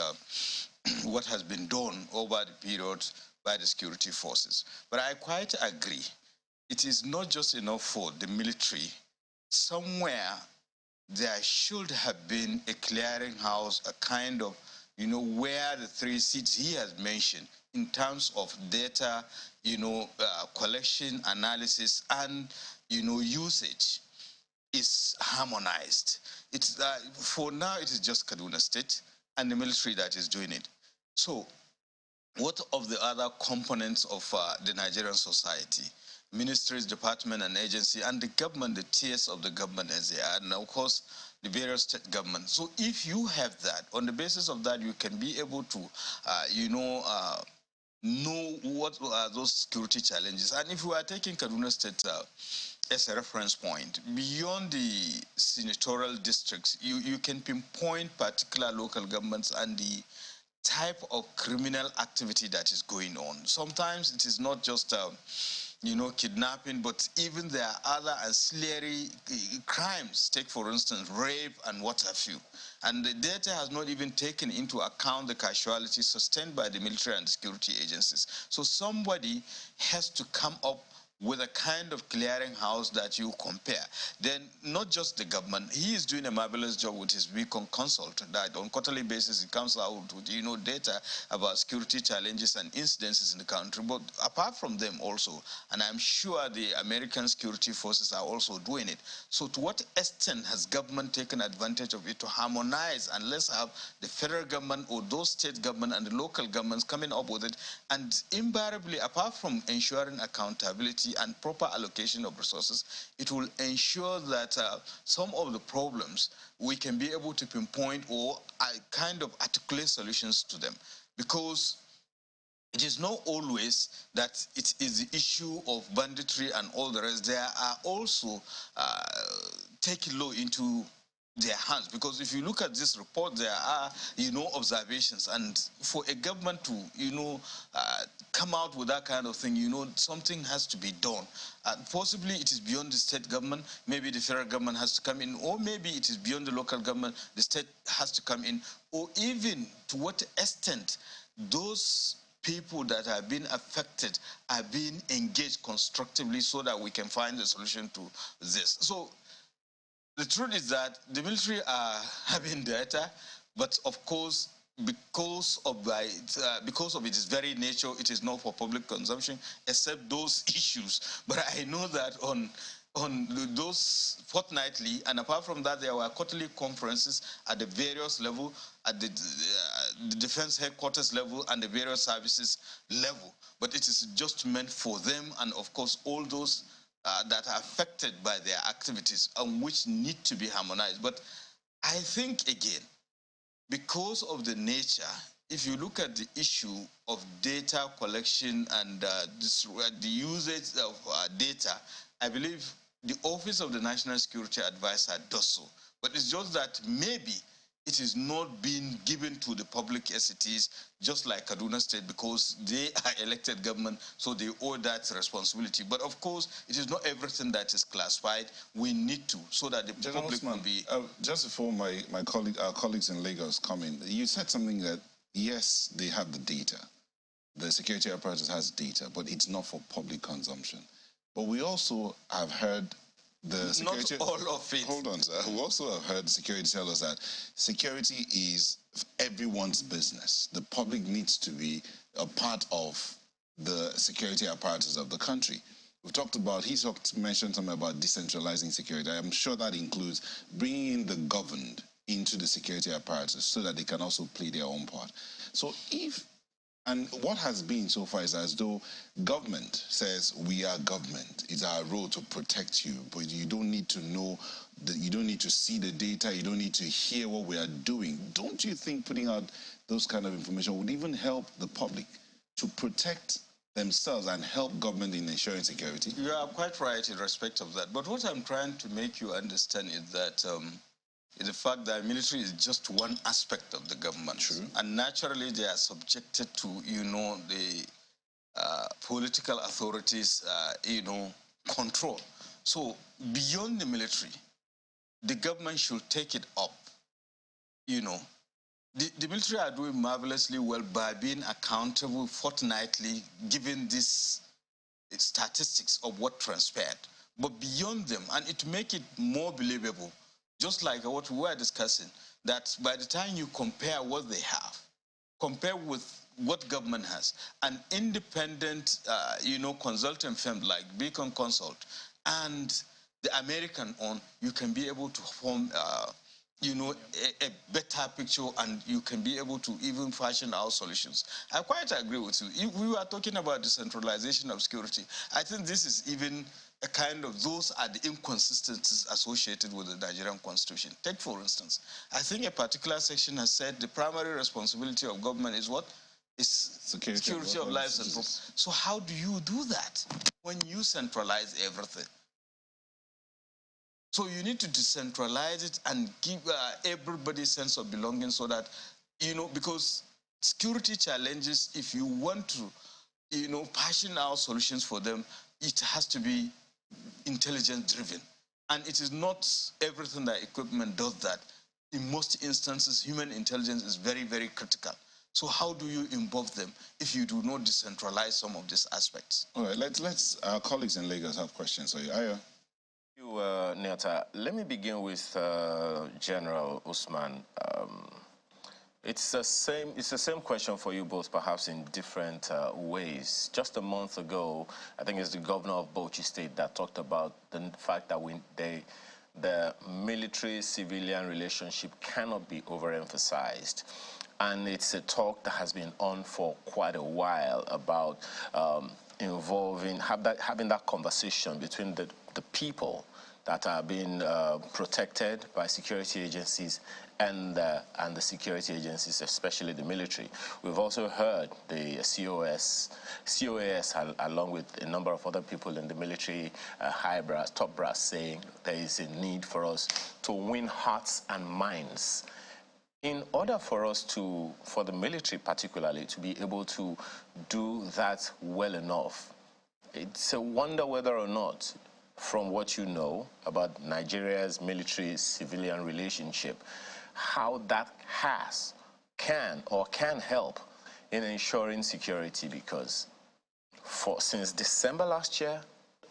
what has been done over the period by the security forces. But I quite agree. It is not just enough for the military. Somewhere there should have been a clearinghouse, a kind of, where the 3 seats he has mentioned in terms of data, collection, analysis, and, usage is harmonized. It's for now, it is just Kaduna State and the military that is doing it. So what of the other components of the Nigerian society? Ministries, department, and agency, and the government, the tiers of the government as they are, and of course, the various state governments. So if you have that, on the basis of that, you can be able to, know what are those security challenges. And if we are taking Kaduna State as a reference point, beyond the senatorial districts, you can pinpoint particular local governments and the type of criminal activity that is going on. Sometimes it is not just kidnapping, but even there are other ancillary crimes. Take, for instance, rape and what have you. And the data has not even taken into account the casualties sustained by the military and security agencies. So somebody has to come up with a kind of clearinghouse that you compare. Then not just the government, he is doing a marvelous job with his Beacon Consult that on quarterly basis he comes out with data about security challenges and incidences in the country. But apart from them also, and I'm sure the American security forces are also doing it. So to what extent has government taken advantage of it to harmonize, and let's have the federal government or those state government and the local governments coming up with it, and invariably, apart from ensuring accountability and proper allocation of resources, it will ensure that some of the problems we can be able to pinpoint or kind of articulate solutions to them. Because it is not always that it is the issue of banditry and all the rest. There are also taking law into their hands, because if you look at this report, there are observations, and for a government to come out with that kind of thing, something has to be done. Possibly it is beyond the state government. Maybe the federal government has to come in, or maybe it is beyond the local government. The state has to come in, or even to what extent those people that have been affected are being engaged constructively so that we can find a solution to this. So the truth is that the military are having data, but of course, because of its very nature, it is not for public consumption, except those issues. But I know that on those fortnightly, and apart from that, there were quarterly conferences at the various level, at the defense headquarters level and the various services level. But it is just meant for them, and of course, all those that are affected by their activities and which need to be harmonized. But I think, again, because of the nature, if you look at the issue of data collection and the usage of data, I believe the Office of the National Security Advisor does so. But it's just that maybe it is not being given to the public as it is, just like Kaduna State, because they are elected government, so they owe that responsibility. But of course, it is not everything that is classified. We need to, so that the public will be... just before our colleagues in Lagos come in, you said something that, yes, they have the data. The security apparatus has data, but it's not for public consumption. But we also have heard the security... Not all of it. Hold on, sir. We also have heard security tell us that security is everyone's business. The public needs to be a part of the security apparatus of the country. We've talked about, mentioned something about decentralizing security. I'm sure that includes bringing in the governed into the security apparatus so that they can also play their own part. So and what has been so far is as though government says, we are government. It's our role to protect you, but you don't need to know, you don't need to see the data, you don't need to hear what we are doing. Don't you think putting out those kind of information would even help the public to protect themselves and help government in ensuring security? You are quite right in respect of that. But what I'm trying to make you understand is that the fact that military is just one aspect of the government. True. And naturally they are subjected to, the political authorities, control. So beyond the military, the government should take it up. The military are doing marvelously well by being accountable fortnightly, given these statistics of what transpired. But beyond them, and it make it more believable, just like what we were discussing, that by the time you compare what they have, compare with what government has, an independent, consulting firm like Beacon Consult and the American one, you can be able to form, a better picture, and you can be able to even fashion our solutions. I quite agree with you. If we were talking about decentralization of security, I think this is even a kind of, those are the inconsistencies associated with the Nigerian Constitution. Take, for instance, I think a particular section has said the primary responsibility of government is what? Is security of lives and property. So how do you do that when you centralize everything? So you need to decentralize it and give everybody a sense of belonging, so that, because security challenges, if you want to, fashion out solutions for them, it has to be intelligence-driven. And it is not everything that equipment does that. In most instances, human intelligence is very, very critical. So how do you involve them if you do not decentralize some of these aspects? All right, let's our colleagues in Lagos have questions. So, Aya. Nyata, let me begin with General Usman. It's the same question for you both, perhaps in different ways. Just a month ago, I think it's the governor of Bauchi State that talked about the fact that the military-civilian relationship cannot be overemphasized. And it's a talk that has been on for quite a while about having that conversation between the people that are being protected by security agencies and the security agencies, especially the military. We've also heard the COAS, along with a number of other people in the military, high brass, top brass, saying there is a need for us to win hearts and minds. In order for us for the military particularly, to be able to do that well enough, it's a wonder whether or not, from what you know about Nigeria's military-civilian relationship, how that can help in ensuring security, because since December last year,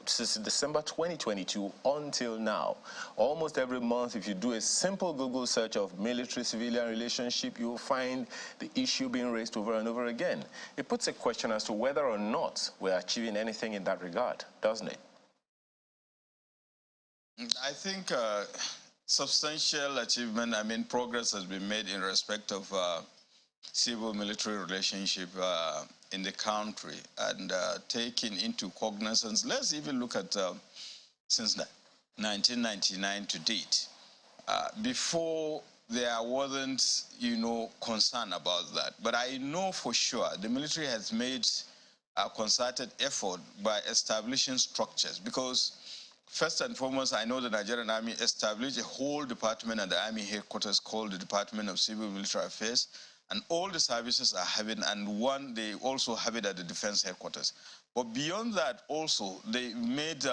since December 2022 until now, almost every month, if you do a simple Google search of military-civilian relationship, you'll find the issue being raised over and over again. It puts a question as to whether or not we're achieving anything in that regard, doesn't it? I think substantial achievement, progress has been made in respect of civil-military relationship in the country, and taking into cognizance, let's even look at since 1999 to date. Before, there wasn't, concern about that. But I know for sure the military has made a concerted effort by establishing structures, because first and foremost, I know the Nigerian Army established a whole department at the Army headquarters called the Department of Civil Military Affairs, and all the services are having, and they also have it at the Defense headquarters. But beyond that, also, they made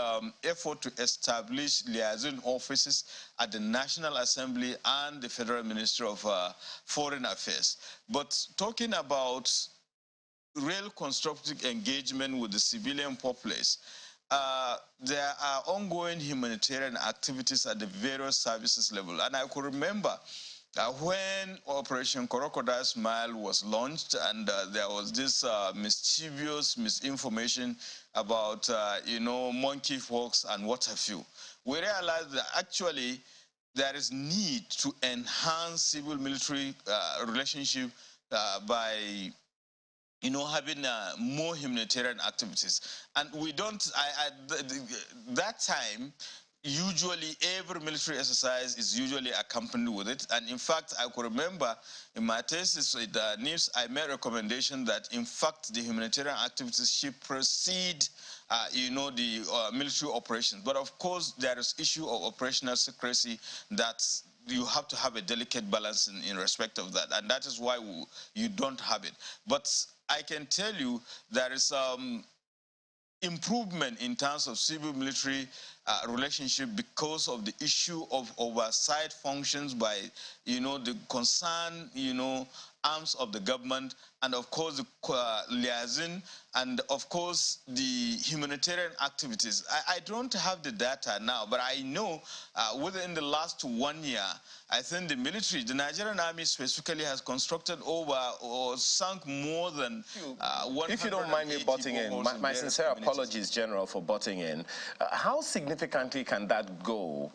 effort to establish liaison offices at the National Assembly and the Federal Ministry of Foreign Affairs. But talking about real constructive engagement with the civilian populace, there are ongoing humanitarian activities at the various services level. And I could remember when Operation Crocodile Smile was launched, and there was this mischievous misinformation about, monkeypox and what have you. We realized that actually there is need to enhance civil-military relationship by having more humanitarian activities. And we don't, that time, usually every military exercise is usually accompanied with it. And in fact, I could remember in my thesis with the news, I made a recommendation that in fact the humanitarian activities should precede the military operations. But of course, there is issue of operational secrecy that you have to have a delicate balance in respect of that. And that is why you don't have it. But I can tell you there is improvement in terms of civil-military relationship because of the issue of oversight functions by, the concerned, arms of the government, and of course the liaison, and of course the humanitarian activities. I don't have the data now, but I know within the last 1 year, I think the military, the Nigerian Army specifically, has constructed over or sunk more than 100. If you don't mind me butting in, my sincere apologies, General, for butting in. How significantly can that go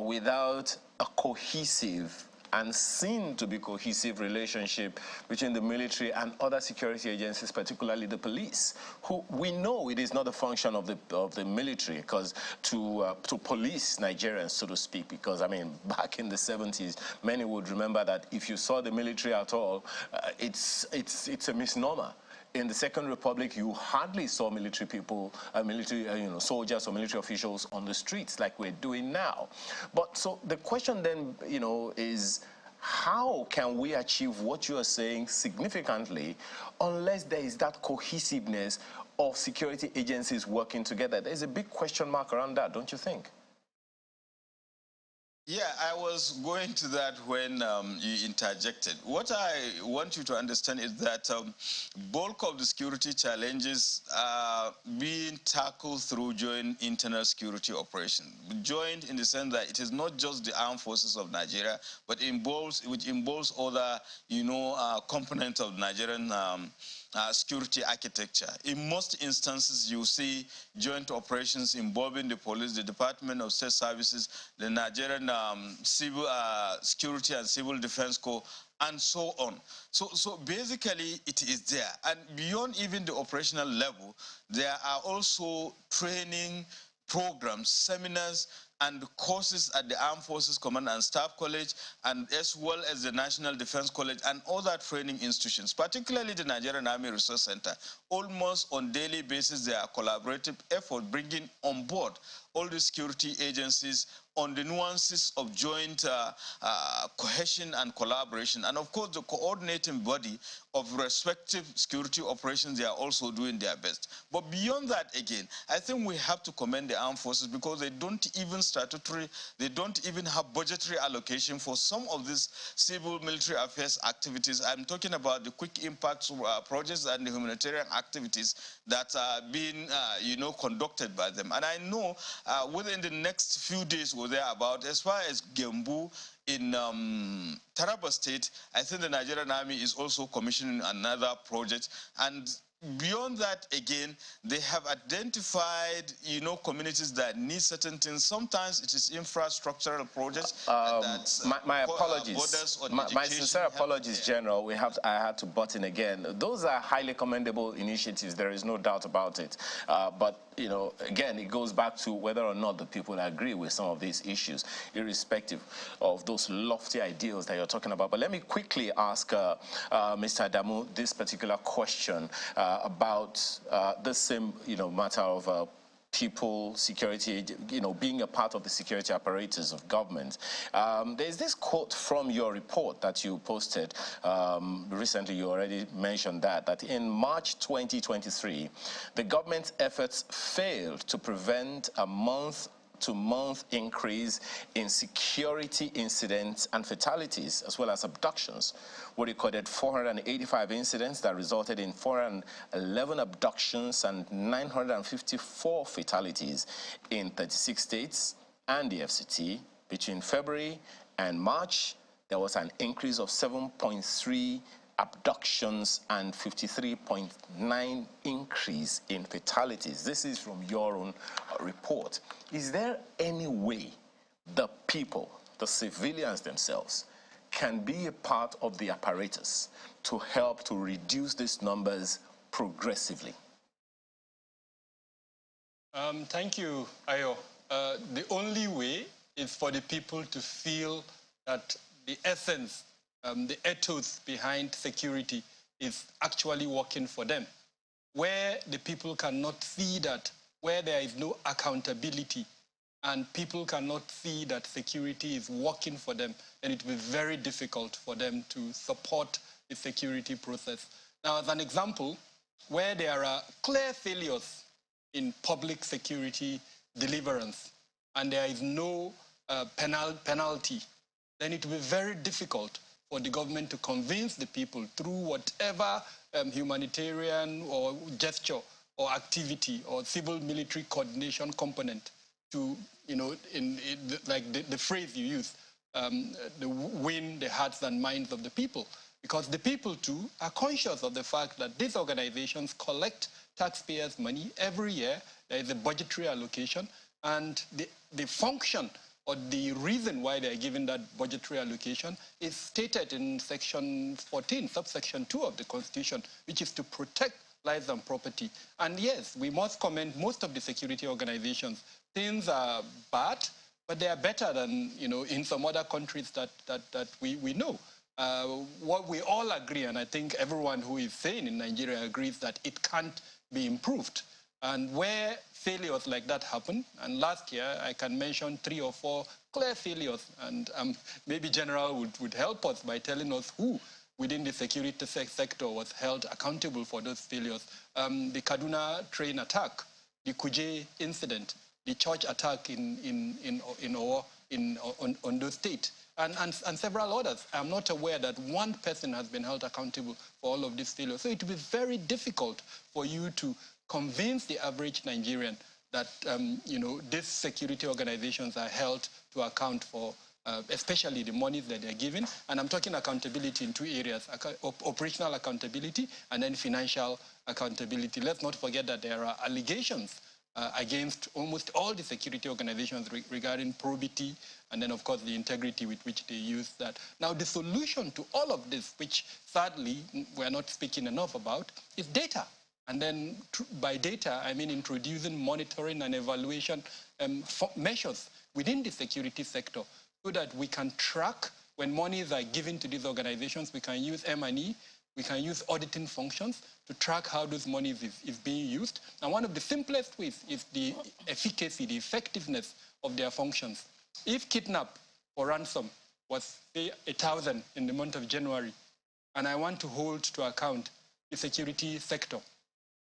without a cohesive and seen to be cohesive relationship between the military and other security agencies, particularly the police, who we know it is not a function of the military, because to police Nigerians, so to speak, because back in the 70s, many would remember that if you saw the military at all, it's a misnomer. In the Second Republic, you hardly saw military people, soldiers or military officials on the streets like we're doing now. But so the question then, is how can we achieve what you are saying significantly unless there is that cohesiveness of security agencies working together? There's a big question mark around that, don't you think? Yeah, I was going to that when you interjected. What I want you to understand is that bulk of the security challenges are being tackled through joint internal security operation. Joint in the sense that it is not just the armed forces of Nigeria, but which involves other, components of Nigerian security architecture. In most instances, you see joint operations involving the police, the Department of State Services, the Nigerian Civil Security and Civil Defense Corps, and so on. So basically, it is there. And beyond even the operational level, there are also training programs, seminars, and courses at the Armed Forces Command and Staff College, and as well as the National Defense College and other training institutions, particularly the Nigerian Army Resource Center. Almost on daily basis, there are collaborative efforts bringing on board all the security agencies on the nuances of joint cohesion and collaboration. And of course, the coordinating body of respective security operations, they are also doing their best. But beyond that, again, I think we have to commend the armed forces because they don't even they don't even have budgetary allocation for some of these civil military affairs activities. I'm talking about the quick impact projects and the humanitarian activities that are being, conducted by them. And I know within the next few days or thereabout, as far as Gembu in Taraba State, I think the Nigerian Army is also commissioning another project. And beyond that, again, they have identified, communities that need certain things. Sometimes it is infrastructural projects. My apologies. My sincere apologies, General. I had to butt in again. Those are highly commendable initiatives. There is no doubt about it. But again, it goes back to whether or not the people agree with some of these issues, irrespective of those lofty ideals that you're talking about. But let me quickly ask Mr. Adamu this particular question about the same, matter of people, security, being a part of the security apparatus of government. There's this quote from your report that you posted recently. You already mentioned that in March 2023, the government's efforts failed to prevent a month-to-month increase in security incidents and fatalities, as well as abductions. We recorded 485 incidents that resulted in 411 abductions and 954 fatalities in 36 states and the FCT. Between February and March, there was an increase of 7.3 abductions and 53.9 increase in fatalities. This is from your own report. Is there any way the people, the civilians themselves, can be a part of the apparatus to help to reduce these numbers progressively? Thank you, Ayo. The only way is for the people to feel that the essence, the ethos behind security is actually working for them. Where the people cannot see that, where there is no accountability, and people cannot see that security is working for them, then it will be very difficult for them to support the security process. Now, as an example, where there are clear failures in public security deliverance, and there is no penalty, then it will be very difficult for the government to convince the people through whatever humanitarian or gesture or activity or civil-military coordination component to, like the phrase you use, win the hearts and minds of the people. Because the people, too, are conscious of the fact that these organizations collect taxpayers' money every year. There is a budgetary allocation, and the function or the reason why they are given that budgetary allocation is stated in Section 14, subsection 2 of the Constitution, which is to protect lives and property. And yes, we must commend most of the security organizations. Things are bad, but they are better than, in some other countries that we know. What we all agree, and I think everyone who is sane in Nigeria agrees, that it can't be improved. And where failures like that happen, and last year I can mention 3 or 4 clear failures, and maybe General would help us by telling us who within the security sector was held accountable for those failures. The Kaduna train attack, the Kuje incident, the church attack in Ondo State, and several others. I'm not aware that one person has been held accountable for all of these failures. So it will be very difficult for you to convince the average Nigerian that these security organizations are held to account for especially the monies that they're given. And I'm talking accountability in 2 areas, operational accountability and then financial accountability. Let's not forget that there are allegations against almost all the security organizations regarding probity and then, of course, the integrity with which they use that. Now, the solution to all of this, which sadly we're not speaking enough about, is data. And then by data, I mean introducing monitoring and evaluation measures within the security sector so that we can track when monies are given to these organizations. We can use M&E, we can use auditing functions to track how those monies is being used. And one of the simplest ways is the efficacy, the effectiveness of their functions. If kidnap or ransom was, say, 1,000 in the month of January, and I want to hold to account the security sector,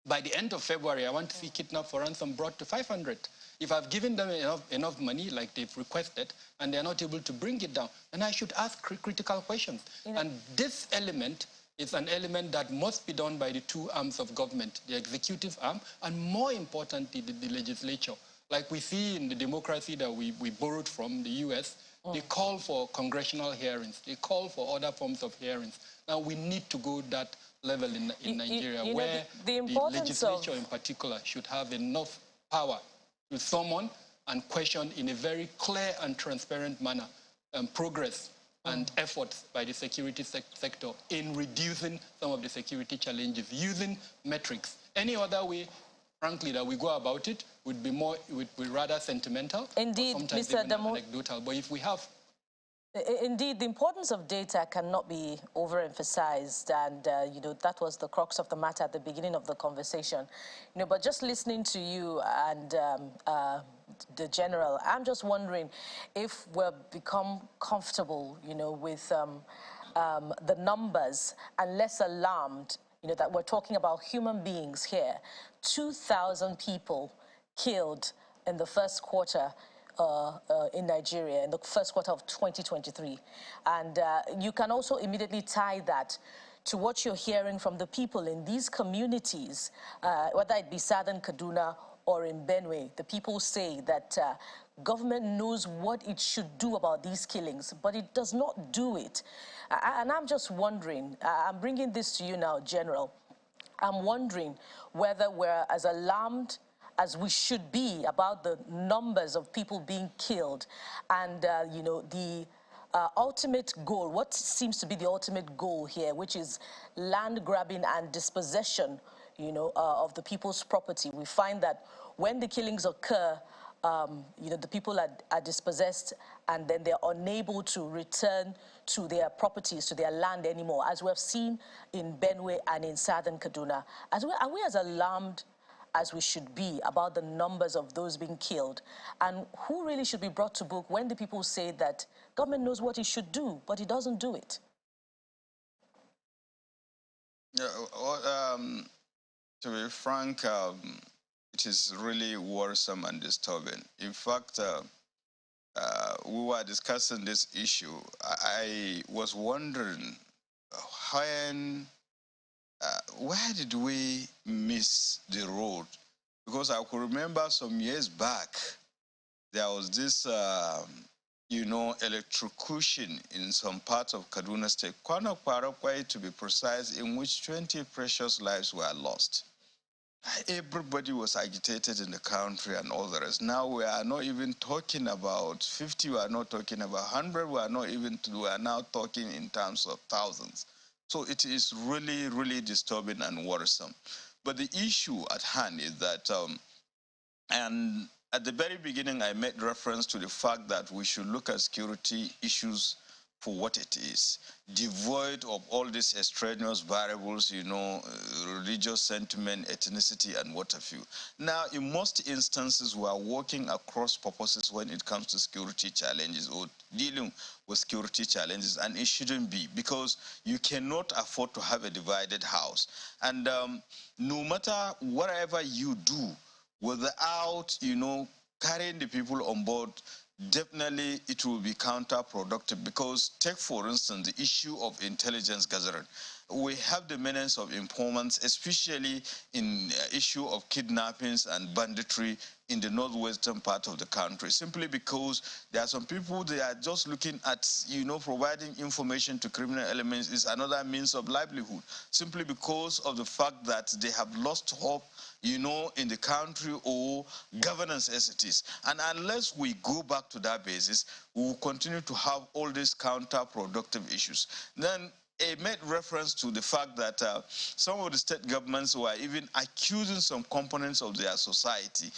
by the end of February, I want to see kidnap for ransom brought to 500. If I've given them enough money, like they've requested, and they're not able to bring it down, then I should ask critical questions. And this element is an element that must be done by the 2 arms of government, the executive arm, and more importantly, the legislature. Like we see in the democracy that we borrowed from the US, they call for congressional hearings. They call for other forms of hearings. Now, we need to go that level in Nigeria, where the legislature in particular should have enough power to summon and question in a very clear and transparent manner progress and efforts by the security sector in reducing some of the security challenges, using metrics. Any other way, frankly, that we go about it would be rather sentimental. Indeed, sometimes Mr. even anecdotal. But if we have... Indeed, the importance of data cannot be overemphasized, and that was the crux of the matter at the beginning of the conversation. But just listening to you and the General, I'm just wondering if we've become comfortable, with the numbers and less alarmed, that we're talking about human beings here. 2,000 people killed in the first quarter in Nigeria in the first quarter of 2023. And you can also immediately tie that to what you're hearing from the people in these communities, whether it be Southern Kaduna or in Benue. The people say that government knows what it should do about these killings, but it does not do it. And I'm just wondering, I'm bringing this to you now, General. I'm wondering whether we're as alarmed as we should be about the numbers of people being killed and, the ultimate goal, what seems to be the ultimate goal here, which is land grabbing and dispossession, of the people's property. We find that when the killings occur, the people are dispossessed and then they're unable to return to their properties, to their land anymore, as we have seen in Benue and in Southern Kaduna. Are we as alarmed as we should be about the numbers of those being killed? And who really should be brought to book when the people say that government knows what it should do, but it doesn't do it? To be frank, it is really worrisome and disturbing. In fact, we were discussing this issue. I was wondering where did we miss the road? Because I could remember some years back, there was this, electrocution in some parts of Kaduna State, Kwana Parakwai to be precise, in which 20 precious lives were lost. Everybody was agitated in the country and all the rest. Now we are not even talking about 50, we are not talking about 100, we are now talking in terms of thousands. So it is really, really disturbing and worrisome. But the issue at hand is that, and at the very beginning, I made reference to the fact that we should look at security issues for what it is, devoid of all these extraneous variables, religious sentiment, ethnicity, and what have you. Now, in most instances, we are working across purposes when it comes to security challenges or dealing with security challenges, and it shouldn't be, because you cannot afford to have a divided house. And no matter whatever you do, without, carrying the people on board, definitely it will be counterproductive. Because take, for instance, the issue of intelligence gathering. We have the menace of informants, especially in issue of kidnappings and banditry in the northwestern part of the country, simply because there are some people, they are just looking at, providing information to criminal elements is another means of livelihood, simply because of the fact that they have lost hope, in the country or governance as it is. And unless we go back to that basis, we will continue to have all these counterproductive issues. Then it made reference to the fact that some of the state governments were even accusing some components of their society,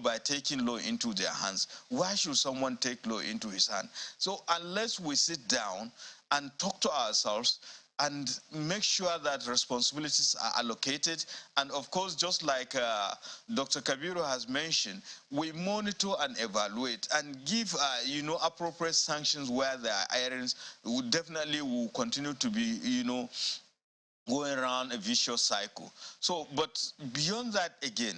by taking law into their hands. Why should someone take law into his hand? So unless we sit down and talk to ourselves and make sure that responsibilities are allocated, and of course, just like Dr. Kabiru has mentioned, we monitor and evaluate and give, appropriate sanctions where there are errors, we definitely will continue to be, going around a vicious cycle. So, but beyond that, again,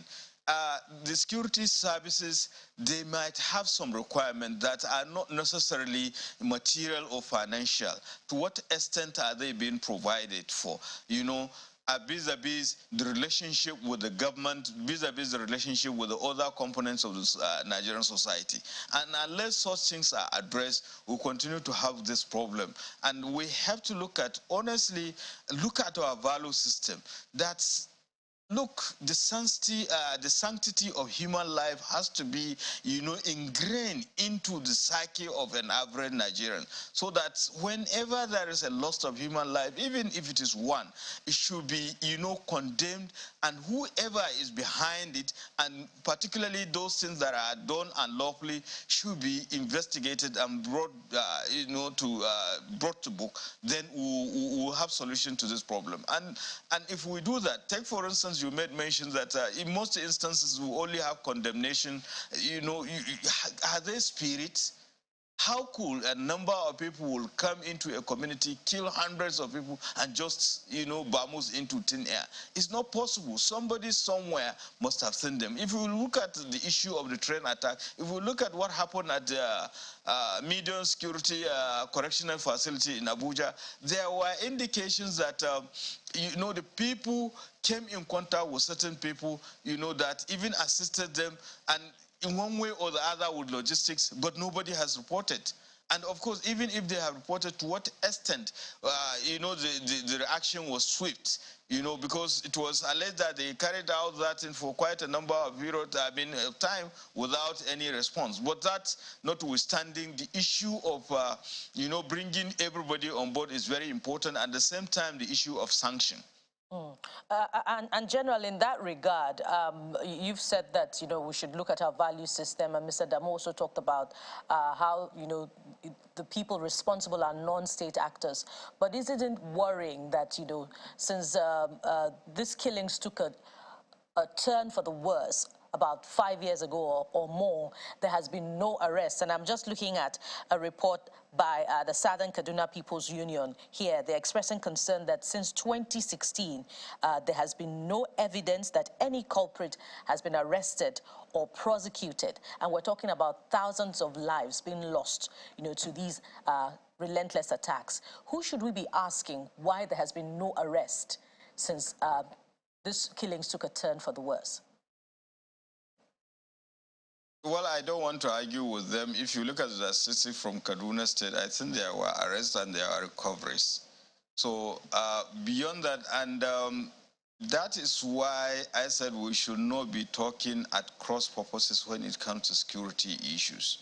the security services, they might have some requirements that are not necessarily material or financial. To what extent are they being provided for? Vis-a-vis the relationship with the government, vis-a-vis the relationship with the other components of the Nigerian society. And unless such things are addressed, we'll continue to have this problem. And we have to honestly look at our value system. That's, look, the sanctity of human life has to be, ingrained into the psyche of an average Nigerian, so that whenever there is a loss of human life, even if it is one, it should be, condemned, and whoever is behind it, and particularly those things that are done unlawfully, should be investigated and brought, brought to book. Then we'll have solution to this problem. And if we do that, take for instance, you made mention that in most instances we only have condemnation. Are they spirits? How could a number of people will come into a community, kill hundreds of people, and just, vamoose into thin air? It's not possible. Somebody somewhere must have seen them. If we look at the issue of the train attack, if we look at what happened at the medium security correctional facility in Abuja, there were indications that, the people came in contact with certain people, that even assisted them, and in one way or the other with logistics, but nobody has reported. And of course, even if they have reported, to what extent, the reaction was swift, because it was alleged that they carried out that for quite a number of time without any response. But that notwithstanding, the issue of, bringing everybody on board is very important. At the same time, the issue of sanction. And General, in that regard, you've said that, we should look at our value system, and Mr. Damo also talked about how, the people responsible are non-state actors. But isn't it worrying that, since these killings took a turn for the worse about 5 years ago or more, there has been no arrest? And I'm just looking at a report by the Southern Kaduna People's Union here. They're expressing concern that since 2016, there has been no evidence that any culprit has been arrested or prosecuted. And we're talking about thousands of lives being lost, to these relentless attacks. Who should we be asking why there has been no arrest since these killings took a turn for the worse? Well, I don't want to argue with them. If you look at the statistics from Kaduna State, I think there were arrests and there are recoveries. So beyond that, and that is why I said we should not be talking at cross purposes when it comes to security issues.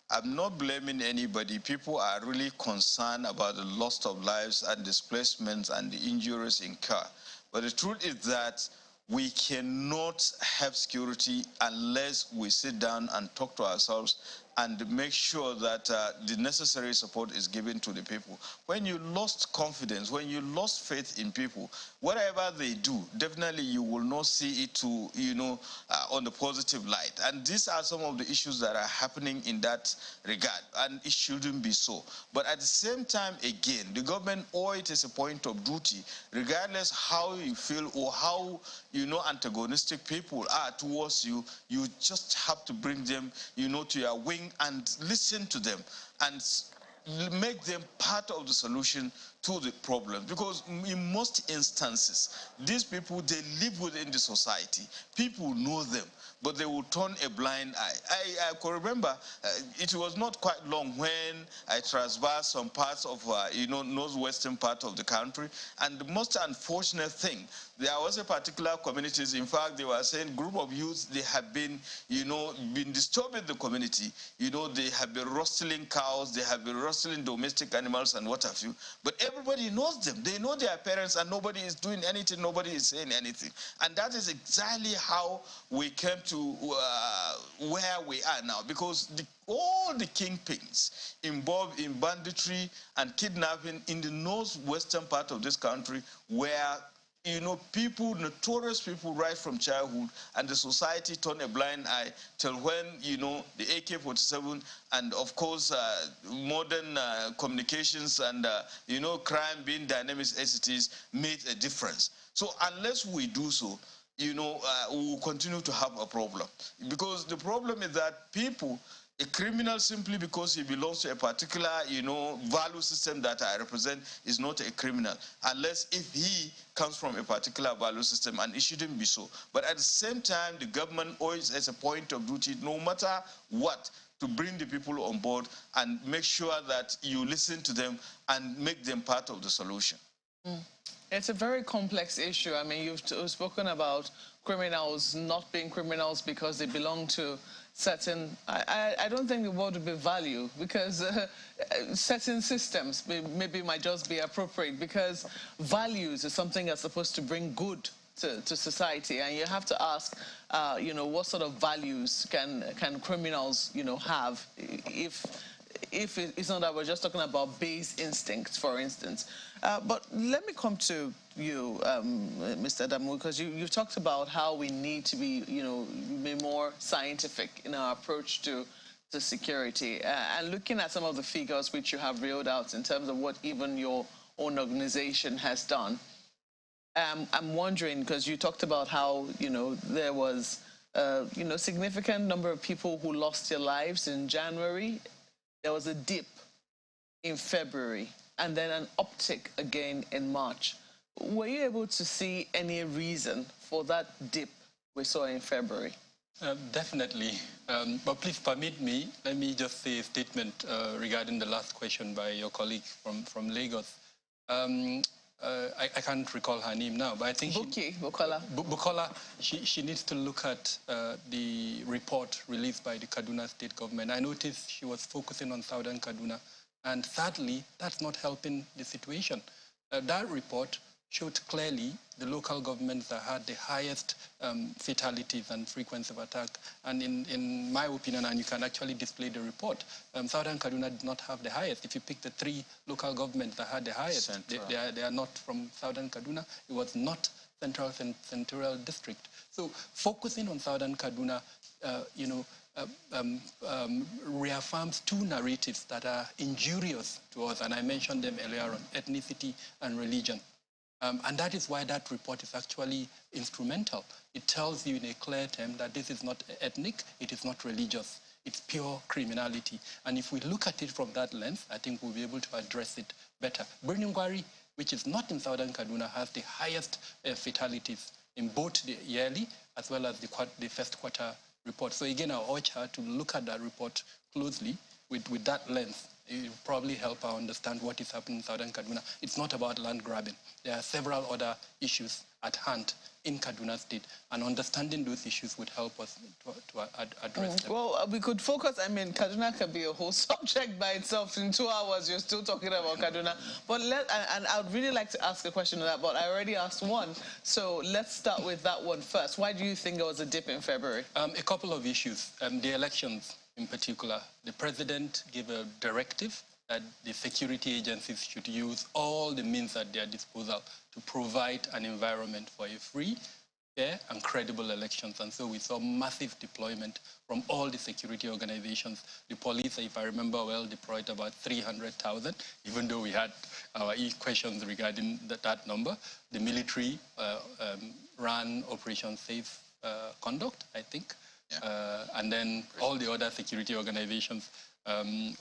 I'm not blaming anybody. People are really concerned about the loss of lives and displacements and the injuries incurred. But the truth is that we cannot have security unless we sit down and talk to ourselves and make sure that the necessary support is given to the people. When you lost confidence, when you lost faith in people, whatever they do, definitely you will not see it to, on the positive light. And these are some of the issues that are happening in that regard, and it shouldn't be so. But at the same time, again, the government owes it as a point of duty, regardless how you feel or how, antagonistic people are towards you, you just have to bring them, to your wing and listen to them and make them part of the solution to the problem. Because in most instances, these people, they live within the society. People know them, but they will turn a blind eye. I can remember it was not quite long when I traversed some parts of, northwestern part of the country, and the most unfortunate thing, there was a particular communities, in fact, they were saying group of youths, they have been, been disturbing the community. They have been rustling cows, they have been rustling domestic animals and what have you, but everybody knows them. They know their parents, and nobody is doing anything, nobody is saying anything. And that is exactly how we came to where we are now, because all the kingpins involved in banditry and kidnapping in the northwestern part of this country were, people, notorious people right from childhood, and the society turned a blind eye till when, the AK-47 and, of course, modern communications and, crime being dynamic as it is, made a difference. So unless we do so, we will continue to have a problem. Because the problem is that people, a criminal, simply because he belongs to a particular, value system that I represent, is not a criminal, unless if he comes from a particular value system, and it shouldn't be so. But at the same time, the government always has a point of duty, no matter what, to bring the people on board and make sure that you listen to them and make them part of the solution. It's a very complex issue. I mean, you've spoken about criminals not being criminals because they belong to certain, I don't think the word would be value, because certain systems maybe might just be appropriate, because values is something that's supposed to bring good to society, and you have to ask, what sort of values can criminals, have, if it's not that we're just talking about base instincts, for instance. But let me come to you, Mr. Adamu, because you've talked about how we need to be, be more scientific in our approach to security. And looking at some of the figures which you have reeled out in terms of what even your own organization has done, I'm wondering, because you talked about how, there was, significant number of people who lost their lives in January. There was a dip in February, and then an uptick again in March. Were you able to see any reason for that dip we saw in February? Definitely. But please permit me, let me just say a statement regarding the last question by your colleague from Lagos. I can't recall her name now, but I think Bukola, she needs to look at the report released by the Kaduna State government. I noticed she was focusing on Southern Kaduna, and sadly, that's not helping the situation. That report showed clearly the local governments that had the highest fatalities and frequency of attack. And in my opinion, and you can actually display the report, Southern Kaduna did not have the highest. If you pick the 3 local governments that had the highest, they are not from Southern Kaduna. It was not Central District. So focusing on Southern Kaduna, reaffirms 2 narratives that are injurious to us, and I mentioned them earlier on, ethnicity and religion. And that is why that report is actually instrumental. It tells you in a clear term that this is not ethnic, it is not religious, it's pure criminality. And if we look at it from that lens, I think we'll be able to address it better. Birningwari, which is not in Southern Kaduna, has the highest fatalities in both the yearly as well as the first quarter report. So again, I urge her to look at that report closely with that lens. It will probably help her understand what is happening in Southern Kaduna. It's not about land grabbing. There are several other issues at hand in Kaduna State, and understanding those issues would help us to address them. Well, we could focus, I mean, Kaduna can be a whole subject by itself. In 2 hours, you're still talking about Kaduna. But and I would really like to ask a question on that, but I already asked one. So let's start with that one first. Why do you think there was a dip in February? A couple of issues. The elections in particular. The president gave a directive that the security agencies should use all the means at their disposal to provide an environment for a free, fair and credible elections. And so we saw massive deployment from all the security organizations. The police, if I remember well, deployed about 300,000, even though we had our questions regarding that number. The military ran Operation Safe Conduct, I think. Yeah. And then all the other security organizations,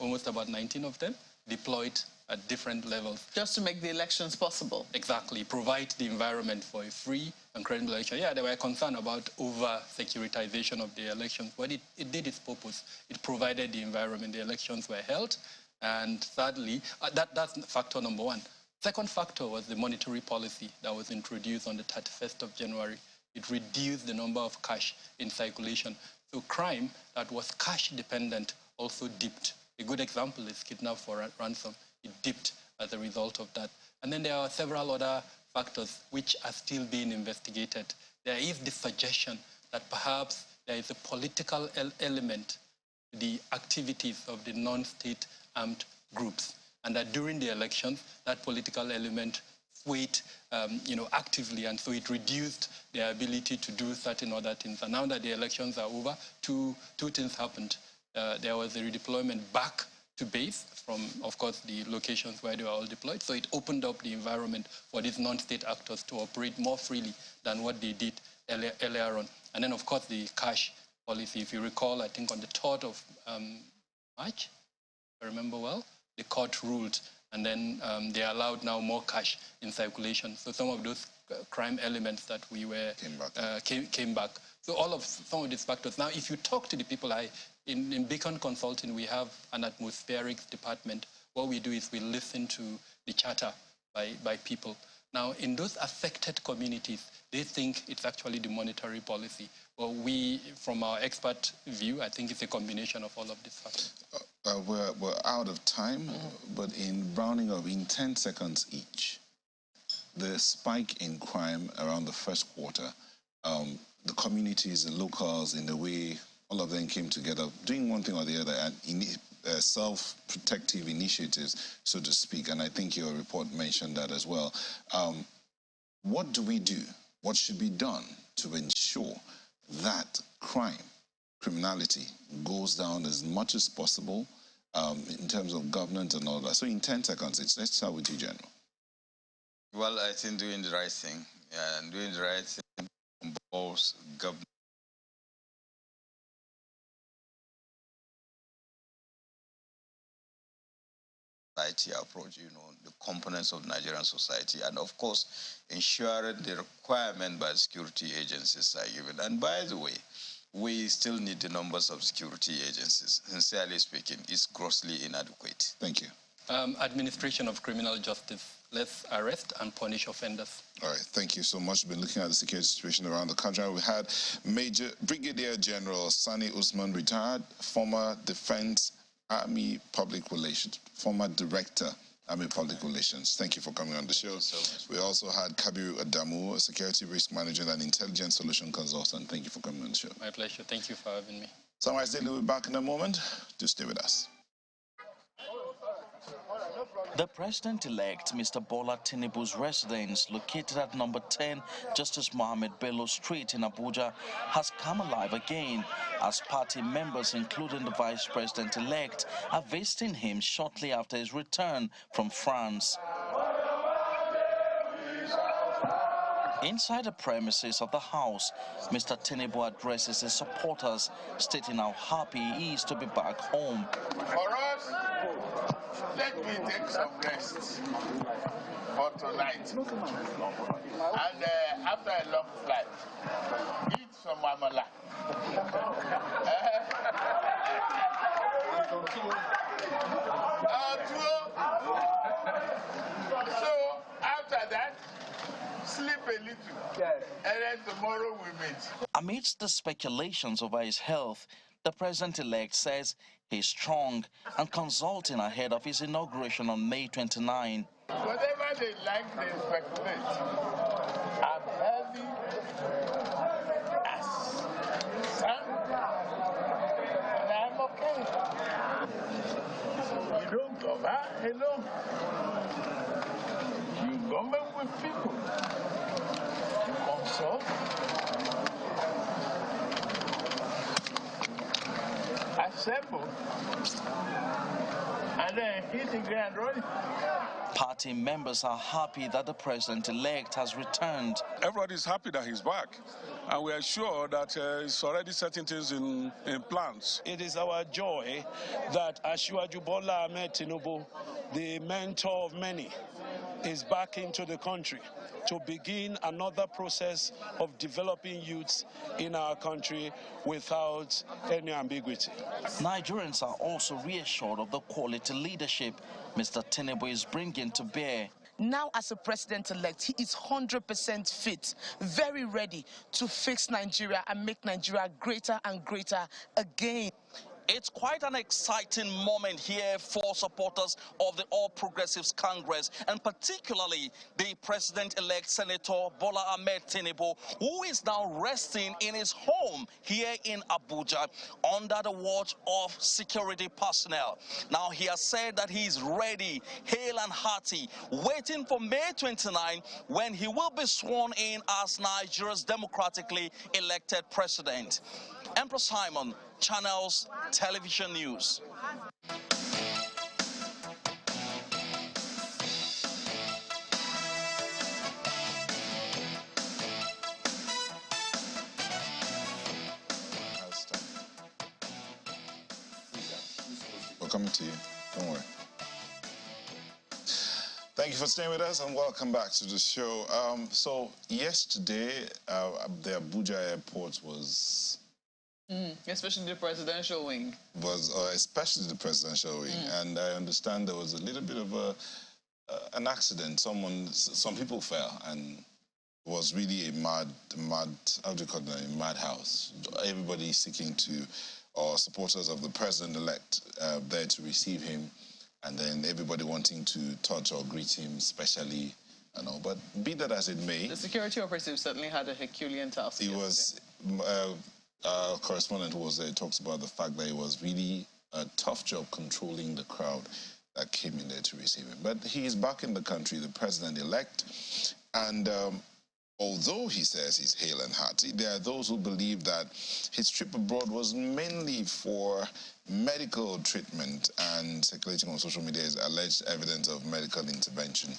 almost about 19 of them, deployed at different levels. Just to make the elections possible. Exactly, provide the environment for a free and credible election. Yeah, they were concerned about over-securitization of the elections, but it did its purpose. It provided the environment. The elections were held, and thirdly, that's factor number one. Second factor was the monetary policy that was introduced on the 31st of January. It reduced the number of cash in circulation. So crime that was cash-dependent also dipped. A good example is kidnap for ransom. It dipped as a result of that. And then there are several other factors which are still being investigated. There is the suggestion that perhaps there is a political element to the activities of the non-state armed groups, and that during the elections, that political element swayed actively, and so it reduced their ability to do certain other things. And now that the elections are over, two things happened. There was a redeployment back to base from, of course, the locations where they were all deployed. So it opened up the environment for these non-state actors to operate more freely than what they did earlier on. And then, of course, the cash policy. If you recall, I think on the 3rd of March, if I remember well, the court ruled, and then they allowed now more cash in circulation. So some of those crime elements that we were came back. So some of these factors. Now, if you talk to the people, in Beacon Consulting, we have an atmospherics department. What we do is we listen to the chatter by people. Now, in those affected communities, they think it's actually the monetary policy. Well, from our expert view, I think it's a combination of all of these factors. We're out of time, but in rounding up, in 10 seconds each, the spike in crime around the first quarter, the communities, the locals, in the way all of them came together, doing one thing or the other, and self-protective initiatives, so to speak, and I think your report mentioned that as well. What do we do? What should be done to ensure that criminality goes down as much as possible in terms of governance and all that? So in 10 seconds, let's start with you, General. Well, I think doing the right thing, and doing the right thing involves government. Society approach, the components of Nigerian society, and of course, ensuring the requirement by security agencies are given. And by the way, we still need the numbers of security agencies. Sincerely speaking, it's grossly inadequate. Thank you. Administration of criminal justice. Let's arrest and punish offenders. All right, thank you so much. We've been looking at the security situation around the country. We had Brigadier General Sani Usman, retired, former Defense Army Public Relations, former Director, Army Public Relations. Thank you for coming on the show. We also had Kabiru Adamu, a Security Risk Manager and Intelligence Solution Consultant. Thank you for coming on the show. My pleasure. Thank you for having me. Sunrise Daily will be back in a moment. Do stay with us. The president-elect, Mr. Bola Tinubu's residence, located at number 10 Justice Mohammed Bello Street in Abuja, has come alive again as party members, including the vice president-elect, are visiting him shortly after his return from France. Inside the premises of the house, Mr. Tinubu addresses his supporters, stating how happy he is to be back home. For us, let me take some rest for tonight. And after a long flight, eat some amala. So after that, sleep a little, and then tomorrow we meet. Amidst the speculations over his health, the president-elect says he's strong and consulting ahead of his inauguration on May 29. Whatever they like, they speculate. I'm healthy as sun, and I'm okay. people. You consult, assemble, and then hit the ground running. Party members are happy that the president-elect has returned. Everybody is happy that he's back, and we are sure that he's already setting things in plans. It is our joy that Asiwaju Bola Ahmed Tinubu, the mentor of many, is back into the country to begin another process of developing youths in our country without any ambiguity. Nigerians are also reassured of the quality leadership Mr. Tinubu is bringing to bear. Now, as a president-elect, he is 100% fit, very ready to fix Nigeria and make Nigeria greater and greater again. It's quite an exciting moment here for supporters of the All Progressives Congress, and particularly the President-elect Senator Bola Ahmed Tinubu, who is now resting in his home here in Abuja under the watch of security personnel. Now, he has said that he is ready, hale and hearty, waiting for May 29, when he will be sworn in as Nigeria's democratically elected president. Empress Simon, Channels Television News. We're coming to you. Don't worry. Thank you for staying with us and welcome back to the show. So yesterday, the Abuja airport was... especially the presidential wing. Especially the presidential wing. And I understand there was a little bit of an accident. Some people fell, and it was really a mad, how do you call it, a madhouse. Everybody seeking to, or supporters of the president-elect there to receive him, and then everybody wanting to touch or greet him, especially, you know. But be that as it may... The security operatives certainly had a Herculean task. It was... Our correspondent who was there talks about the fact that it was really a tough job controlling the crowd that came in there to receive him. But he is back in the country, the president-elect, and although he says he's hale and hearty, there are those who believe that his trip abroad was mainly for medical treatment, and circulating on social media is alleged evidence of medical intervention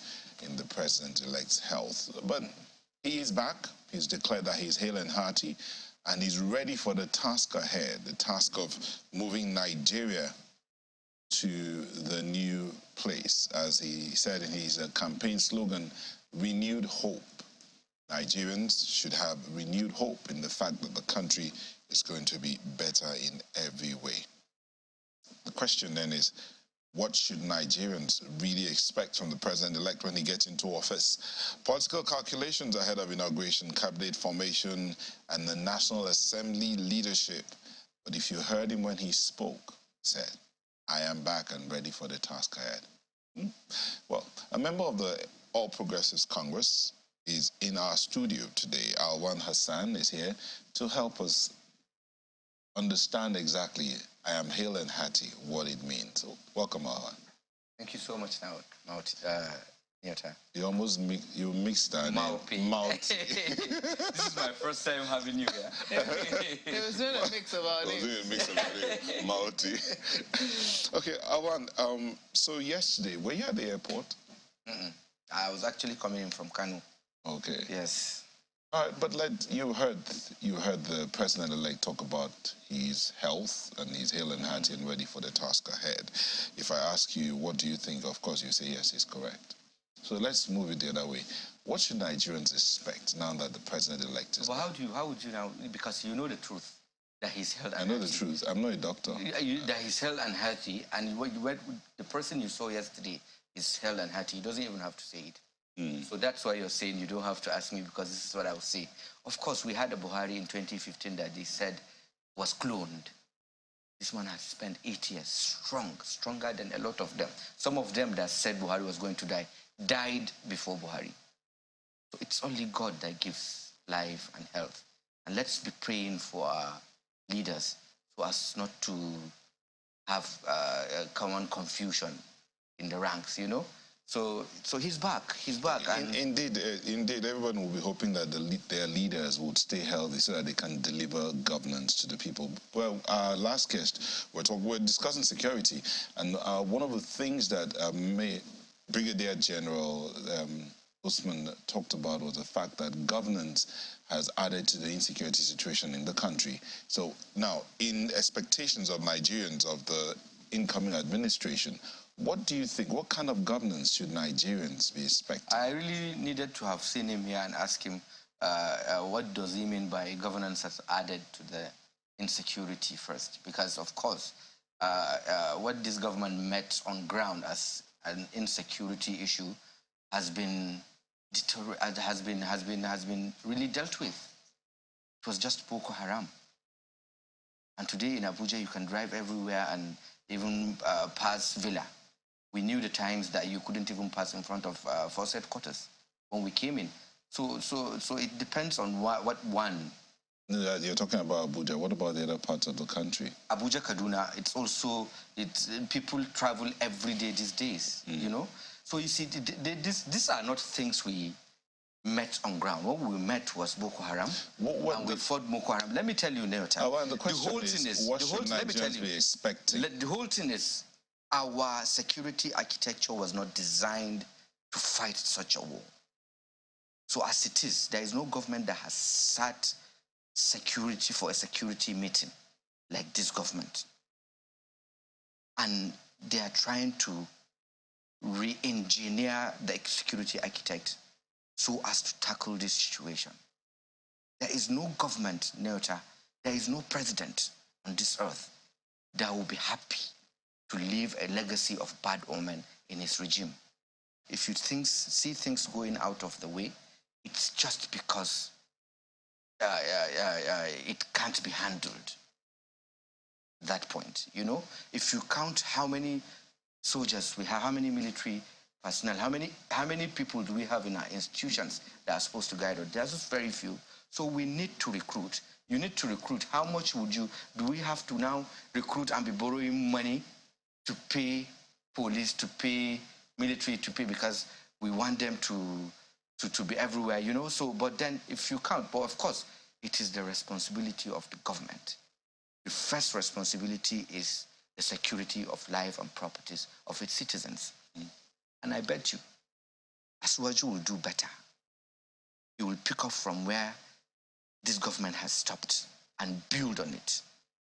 in the president-elect's health. But he is back. He's declared that he's hale and hearty, and he's ready for the task ahead, the task of moving Nigeria to the new place. As he said in his campaign slogan, renewed hope. Nigerians should have renewed hope in the fact that the country is going to be better in every way. The question then is, what should Nigerians really expect from the president-elect when he gets into office? Political calculations ahead of inauguration, cabinet formation, and the National Assembly leadership. But if you heard him when he spoke, said, I am back and ready for the task ahead. Well, a member of the All Progressives Congress is in our studio today. Alwan Hassan is here to help us understand exactly, I am hale and hearty, what it means. So, welcome, Alwan. Thank you so much, Nyota. You almost mixed that. This is my first time having you here. It was doing a mix about it. Mauti. Okay, Alwan, so yesterday, were you at the airport? I was actually coming in from Kano. Okay. Yes. All right, but you heard the president-elect talk about his health, and he's hale and hearty and ready for the task ahead. If I ask you, what do you think? Of course, you say yes, he's correct. So let's move it the other way. What should Nigerians expect now that the president-elect is... Well, how would you now, because you know the truth, that he's held and I know the truth. I'm not a doctor. That he's held and healthy, and the person you saw yesterday is held and healthy. He doesn't even have to say it. So that's why you're saying you don't have to ask me, because this is what I will say. Of course, we had a Buhari in 2015 that they said was cloned. This man has spent 8 years stronger than a lot of them. Some of them that said Buhari was going to die, died before Buhari. So it's only God that gives life and health. And let's be praying for our leaders so as not to have common confusion in the ranks, you know? So he's back. He's back. Indeed, everyone will be hoping that their leaders would stay healthy so that they can deliver governance to the people. Well, our last guest, we're discussing security, and one of the things that Brigadier General Usman talked about was the fact that governance has added to the insecurity situation in the country. So now, in expectations of Nigerians of the incoming administration, what do you think? What kind of governance should Nigerians be expecting? I really needed to have seen him here and ask him what does he mean by governance has added to the insecurity first. Because, of course, what this government met on ground as an insecurity issue has been really dealt with. It was just Boko Haram. And today in Abuja, you can drive everywhere and even pass Villa. We knew the times that you couldn't even pass in front of force headquarters when we came in. So it depends on what one. You're talking about Abuja. What about the other parts of the country? Abuja, Kaduna, people travel every day these days, you know? So you see, these are not things we met on ground. What we met was Boko Haram, and we fought Boko Haram. Let me tell you, Neota, what should Nigerians be expecting? The whole thing is, our security architecture was not designed to fight such a war. So as it is, there is no government that has sat security for a security meeting like this government. And they are trying to re-engineer the security architect so as to tackle this situation. There is no government, Neota, there is no president on this earth that will be happy to leave a legacy of bad omen in his regime. If you see things going out of the way, it's just because it can't be handled. That point, you know? If you count how many soldiers we have, how many military personnel, how many people do we have in our institutions that are supposed to guide us? There's just very few. So we need to recruit. You need to recruit. How much do we have to now recruit and be borrowing money to pay police, to pay military, to pay because we want them to be everywhere, you know? So, but then if you count, but of course, it is the responsibility of the government. The first responsibility is the security of life and properties of its citizens. And I bet you, Asuwaju will do better. He will pick up from where this government has stopped and build on it.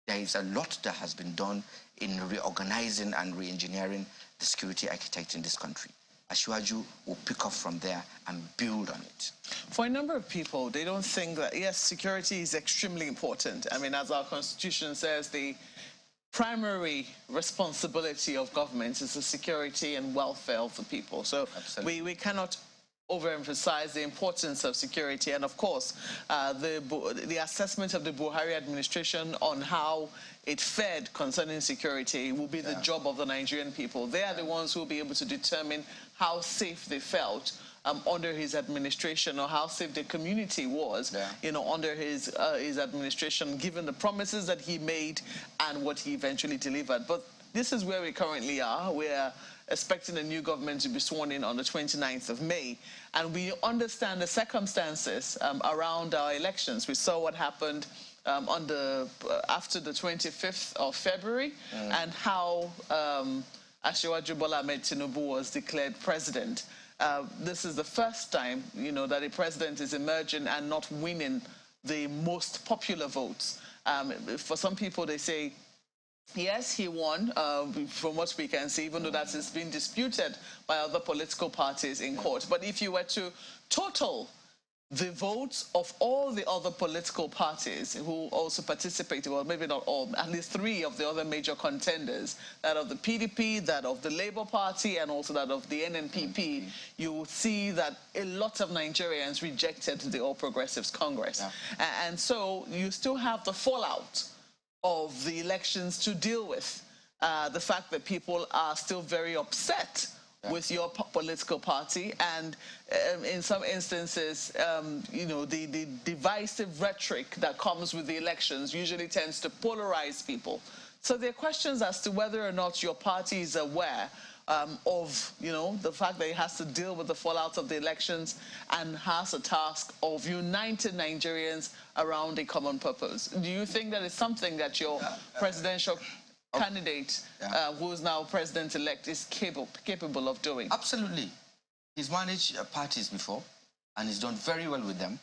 There is a lot that has been done in reorganizing and re-engineering the security architect in this country. Asuwaju will pick up from there and build on it. For a number of people, they don't think that, yes, security is extremely important. I mean, as our Constitution says, the primary responsibility of government is the security and welfare of the people. So we cannot overemphasize the importance of security. And of course, the assessment of the Buhari administration on how it fared concerning security will be the job of the Nigerian people. They are the ones who will be able to determine how safe they felt under his administration, or how safe the community was, you know, under his administration, given the promises that he made and what he eventually delivered. But this is where we currently are. We're expecting a new government to be sworn in on the 29th of May. And we understand the circumstances around our elections. We saw what happened after the 25th of February and how Asiwaju Bola Ahmed Tinubu was declared president. This is the first time, you know, that a president is emerging and not winning the most popular votes. For some people, they say, yes, he won, from what we can see, even though that is being disputed by other political parties in court. But if you were to total the votes of all the other political parties who also participated, well, maybe not all, at least 3 of the other major contenders, that of the PDP, that of the Labour Party, and also that of the NNPP, you will see that a lot of Nigerians rejected the All Progressives Congress. And so you still have the fallout of the elections to deal with. The fact that people are still very upset with your political party, and in some instances, you know, the divisive rhetoric that comes with the elections usually tends to polarize people. So there are questions as to whether or not your party is aware of, you know, the fact that he has to deal with the fallout of the elections and has a task of uniting Nigerians around a common purpose. Do you think that is something that your presidential candidate, who is now president-elect, is capable of doing? Absolutely. He's managed parties before, and he's done very well with them.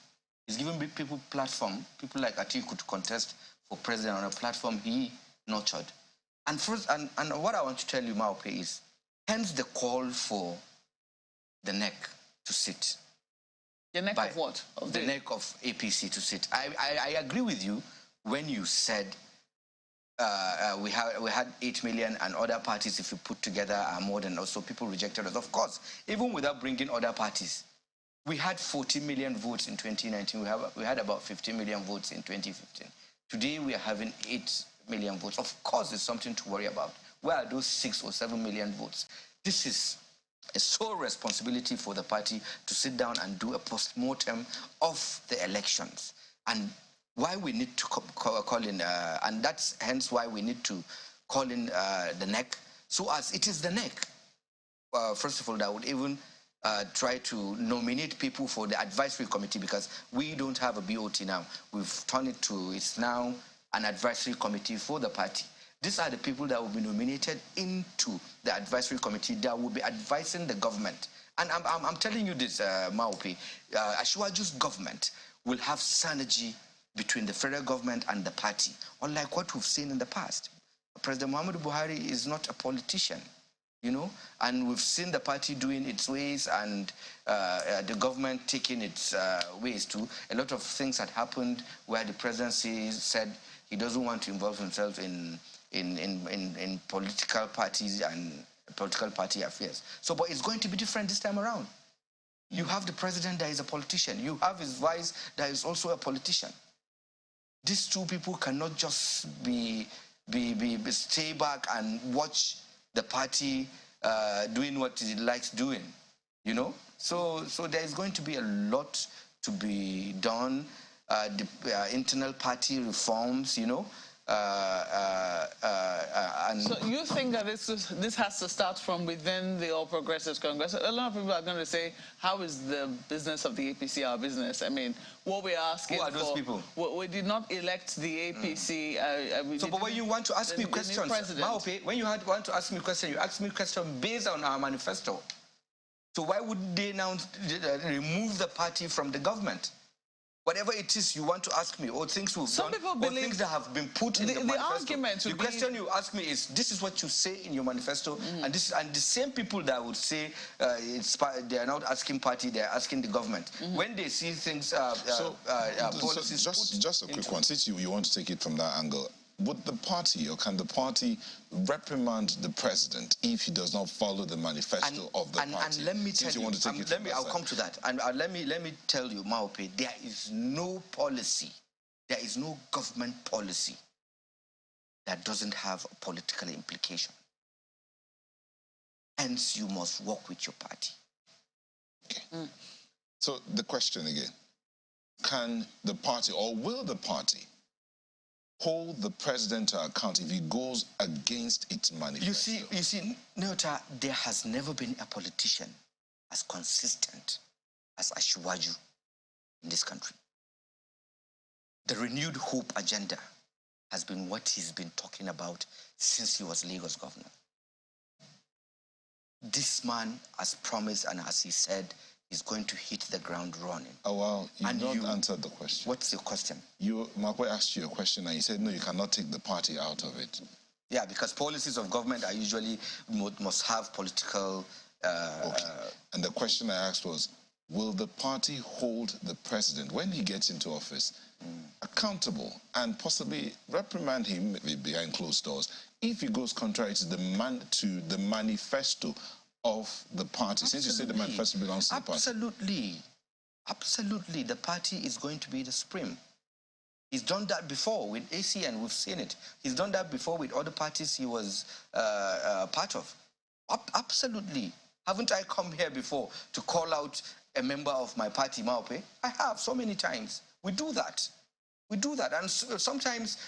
He's given people platform, people like Atiku to contest for president on a platform he nurtured. And first, and what I want to tell you, Maupe, is hence the call for the NEC to sit. The NEC of what? Of the NEC of APC to sit. I agree with you when you said we had 8 million and other parties, if you put together, are more than also people rejected us. Of course, even without bringing other parties, we had 40 million votes in 2019. We had about 50 million votes in 2015. Today, we are having 8 million votes. Of course, it's something to worry about. Where are those 6 or 7 million votes? This is a sole responsibility for the party to sit down and do a post-mortem of the elections. And why we need to call in, and that's hence why we need to call in the NEC, so as it is the NEC, first of all, that would even try to nominate people for the advisory committee, because we don't have a BOT now. We've turned it to, it's now an advisory committee for the party. These are the people that will be nominated into the advisory committee that will be advising the government. And I'm telling you this, Maupe, Ashwaju's government will have synergy between the federal government and the party, unlike what we've seen in the past. President Muhammadu Buhari is not a politician, you know, and we've seen the party doing its ways and the government taking its ways too. A lot of things had happened where the presidency said he doesn't want to involve himself in political parties and political party affairs. So, but it's going to be different this time around. You have the president that is a politician. You have his vice that is also a politician. These two people cannot just stay back and watch the party doing what it likes doing, you know? So there is going to be a lot to be done. The internal party reforms, you know? So you think that this has to start from within the All Progressives Congress? A lot of people are going to say, how is the business of the APC our business? I mean, what we're asking for... Who are those people? We did not elect the APC. So, but when you want to ask me questions, Maupe, when you want to ask me questions, you ask me questions based on our manifesto. So why would they now remove the party from the government? Whatever it is you want to ask me, or things we've done, or things that have been put in the manifesto. The question you ask me is, this is what you say in your manifesto, and the same people that would say they are not asking party, they are asking the government. When they see things, policies... Just a quick one, since you want to take it from that angle. Would the party, or can the party reprimand the president if he does not follow the manifesto of the party? And let me tell you, I'll come to that. And let me tell you, Maupe, there is no policy, there is no government policy that doesn't have a political implication. Hence, you must work with your party. Okay. So the question again, can the party, or will the party, hold the president to account if he goes against its manifesto? You see, Neota, there has never been a politician as consistent as Ashwaju in this country. The renewed hope agenda has been what he's been talking about since he was Lagos governor. This man has promised, and as he said, is going to hit the ground running. Oh, well, you don't answer the question. What's the question? Marco asked you a question and you said, no, you cannot take the party out of it. Yeah, because policies of government are usually must have political... Okay. And the question I asked was, will the party hold the president, when he gets into office, accountable and possibly reprimand him behind closed doors if he goes contrary to the manifesto of the party? Absolutely. Since you say the manifesto belongs to the party. Absolutely. The party is going to be the supreme. He's done that before with AC, and we've seen it. He's done that before with other parties he was part of. Absolutely. Haven't I come here before to call out a member of my party, Maupe? I have, so many times. We do that. We do that. And sometimes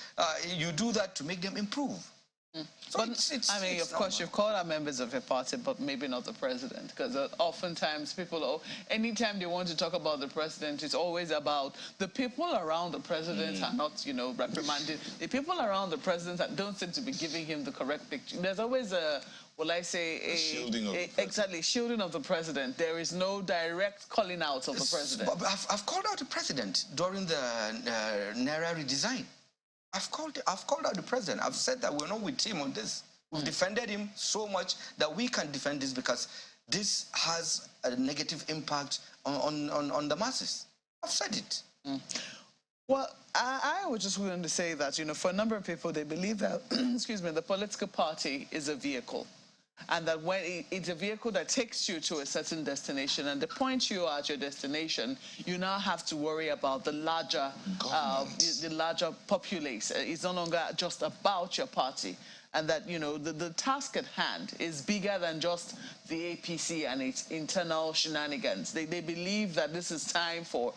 you do that to make them improve. So but, I mean, of course, you've called out members of your party, but maybe not the president, because oftentimes people, anytime they want to talk about the president, it's always about the people around the president are not, reprimanding. The people around the president don't seem to be giving him the correct picture. There's always a, shielding of the president. There is no direct calling out of the president. But I've called out the president during the Naira redesign. I've called out the president. I've said that we're not with him on this. We've defended him so much that we can defend this because this has a negative impact on the masses. I've said it. Well, I was just willing to say that, for a number of people, they believe that, excuse me, the political party is a vehicle. And that when it's a vehicle that takes you to a certain destination, and the point you are at your destination, you now have to worry about the larger populace. It's no longer just about your party. And that, the task at hand is bigger than just the APC and its internal shenanigans. They believe that this is time for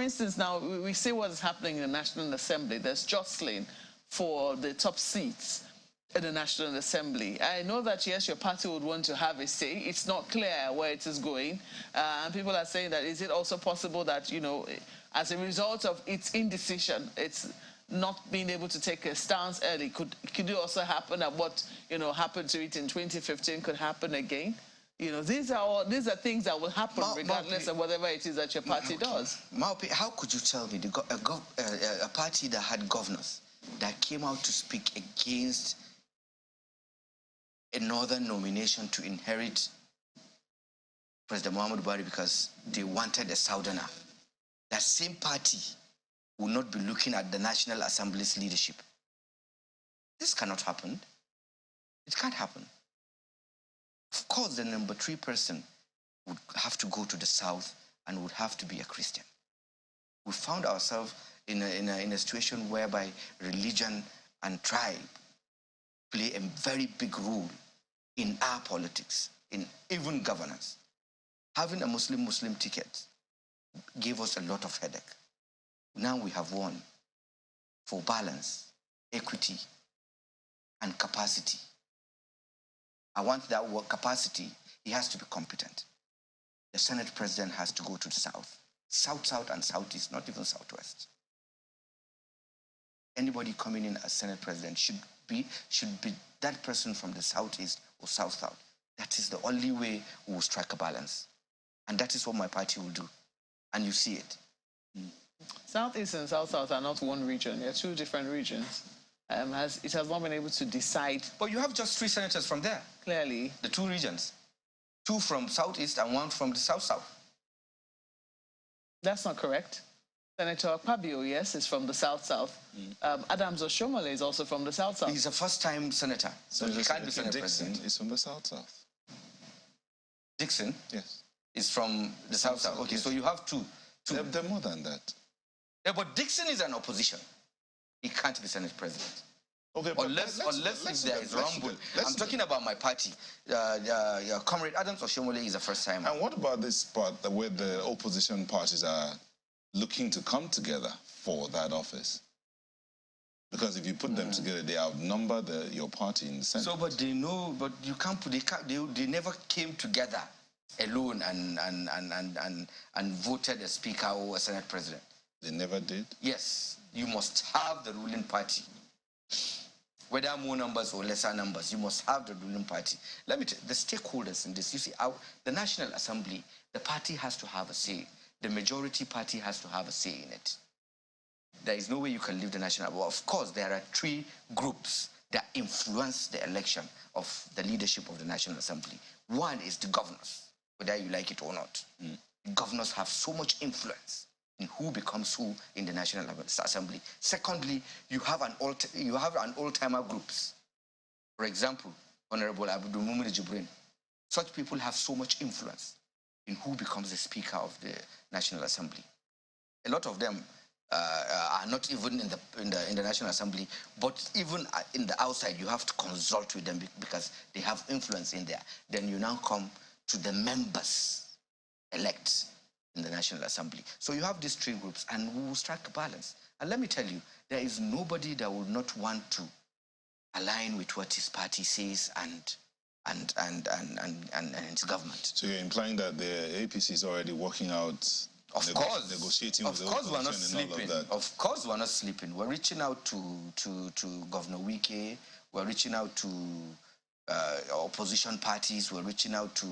instance, now we see what is happening in the National Assembly. There's jostling for the top seats in the National Assembly. I know that, yes, your party would want to have a say. It's not clear where it is going. And people are saying that, is it also possible that, as a result of its indecision, it's not being able to take a stance early, could it also happen that what, happened to it in 2015 could happen again? These are things that will happen regardless of whatever it is that your party does. Maupe, how could you tell me a party that had governors that came out to speak against a northern nomination to inherit President Muhammadu Buhari because they wanted a southerner, that same party will not be looking at the National Assembly's leadership? This cannot happen. It can't happen. Of course, the number 3 person would have to go to the south and would have to be a Christian. We found ourselves in a situation whereby religion and tribe play a very big role in our politics, in even governance. Having a Muslim ticket gave us a lot of headache. Now we have won for balance, equity, and capacity. I want that word capacity. He has to be competent. The Senate President has to go to the south. South, and southeast, not even southwest. Anybody coming in as Senate President should be that person from the southeast or south. That is the only way we will strike a balance. And that is what my party will do. And you see it. Southeast and South are not one region. They're 2 different regions. It has not been able to decide. But you have just 3 senators from there. Clearly. The 2 regions. 2 from southeast and 1 from the south. That's not correct. Senator Akpabio, yes, is from the south. Adams Oshomole is also from the south. He's a first-time senator, so he can't be Senate President. He's from the south. Dixon? Yes. Is from the south. Okay, yes. So you have 2. They're more than that. Yeah, but Dixon is an opposition. He can't be Senate President. Okay, unless there is rumble. I'm talking about my party. Comrade Adams Oshomole is a first-timer. And what about this part where the opposition parties are looking to come together for that office? Because if you put them together, they outnumber your party in the Senate. So, but they know, but you can't put, they never came together alone and voted a speaker or a Senate President. They never did? Yes. You must have the ruling party. Whether more numbers or lesser numbers, you must have the ruling party. Let me tell you, the stakeholders in this, you see, the National Assembly, the party has to have a say. The majority party has to have a say in it. There is no way you can leave the National Assembly. Well, of course, there are 3 groups that influence the election of the leadership of the National Assembly. One is the governors, whether you like it or not. The governors have so much influence in who becomes who in the National Assembly. Secondly, you have an old-timer groups. For example, Honorable Abdul Mumini Jibrin. Such people have so much influence in who becomes the Speaker of the National Assembly. A lot of them are not even in the National Assembly, but even in the outside, you have to consult with them because they have influence in there. Then you now come to the members elect in the National Assembly. So you have these 3 groups, and we will strike a balance. And let me tell you, there is nobody that will not want to align with what his party says and his government. So you're implying that the APC is already working out, of course, negotiating with the opposition we're not sleeping. Of course, we're not sleeping. We're reaching out to Governor Wike. We're reaching out to opposition parties. We're reaching out to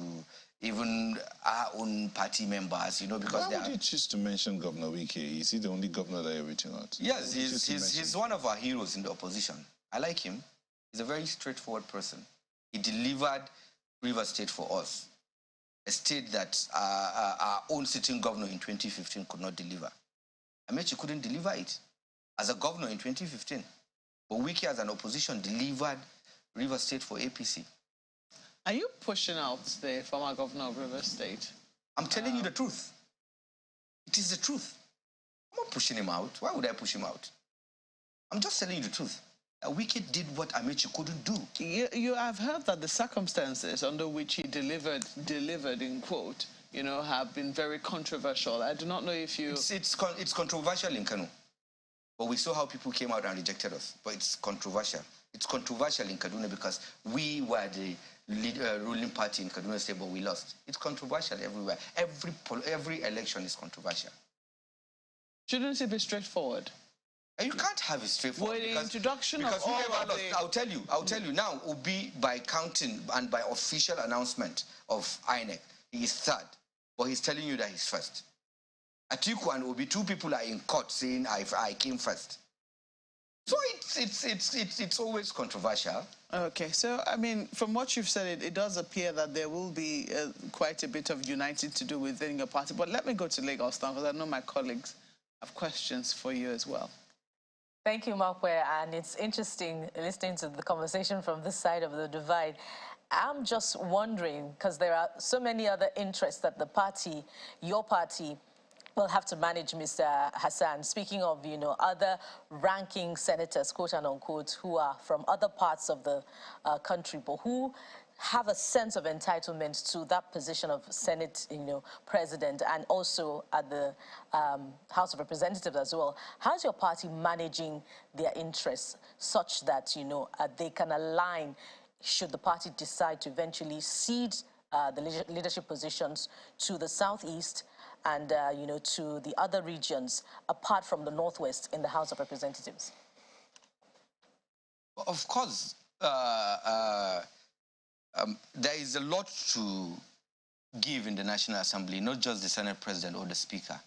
even our own party members, because why would you choose to mention Governor Wike? Is he the only governor that you're reaching out to? Yes, he's one of our heroes in the opposition. I like him. He's a very straightforward person. He delivered River State for us, a state that our own sitting governor in 2015 could not deliver. Amechi couldn't deliver it as a governor in 2015. But Wike as an opposition delivered River State for APC. Are you pushing out the former governor of River State? I'm telling you the truth. It is the truth. I'm not pushing him out. Why would I push him out? I'm just telling you the truth. Wike did what Amechi couldn't do. You have heard that the circumstances under which he delivered in quote, have been very controversial. I do not know if you... It's controversial in Kanu. But we saw how people came out and rejected us. But it's controversial. It's controversial in Kaduna because we were the ruling party in Kaduna State, but we lost. It's controversial everywhere. Every election is controversial. Shouldn't it be straightforward? You can't have it straightforward. With the introduction of all of the... I'll tell you now, it will be by counting and by official announcement of INEC. He is third, but he's telling you that he's first. Atiku and Obi, two people are in court saying I came first. So it's always controversial. Okay, so I mean, from what you've said, it does appear that there will be quite a bit of uniting to do within your party. But let me go to Lagos now, because I know my colleagues have questions for you as well. Thank you, Makwe, and it's interesting listening to the conversation from this side of the divide. I'm just wondering, because there are so many other interests that the party, your party, will have to manage, Mr. Hassan. Speaking of, other ranking senators, quote and unquote, who are from other parts of the country, but who have a sense of entitlement to that position of Senate, president, and also at the House of Representatives as well. How's your party managing their interests such that, they can align should the party decide to eventually cede the leadership positions to the Southeast and, to the other regions apart from the Northwest in the House of Representatives? Of course, there is a lot to give in the National Assembly, not just the Senate President or the Speaker.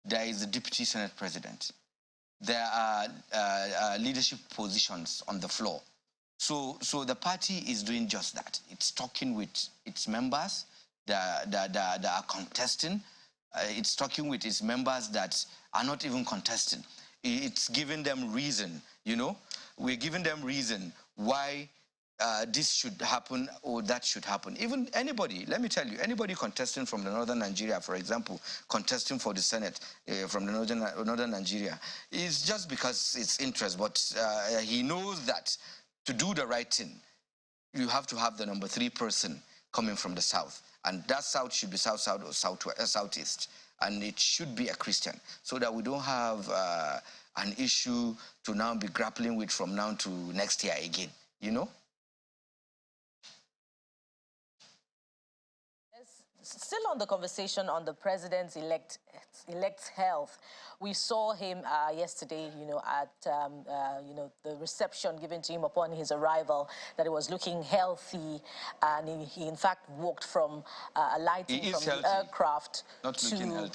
There is the Deputy Senate President. There are leadership positions on the floor. So the party is doing just that. It's talking with its members that are contesting. It's talking with its members that are not even contesting. It's giving them reason, We're giving them reason why this should happen or that should happen. Even anybody, let me tell you, anybody contesting from the northern Nigeria, for example, contesting for the Senate from the northern Nigeria, is just because it's interest. But he knows that to do the right thing, you have to have the number 3 person coming from the south. And that south should be south or southeast. And it should be a Christian, so that we don't have an issue to now be grappling with from now to next year again, Still on the conversation on the president's-elect's health, we saw him yesterday, at, the reception given to him upon his arrival, that he was looking healthy, and he in fact walked from alighting from the aircraft to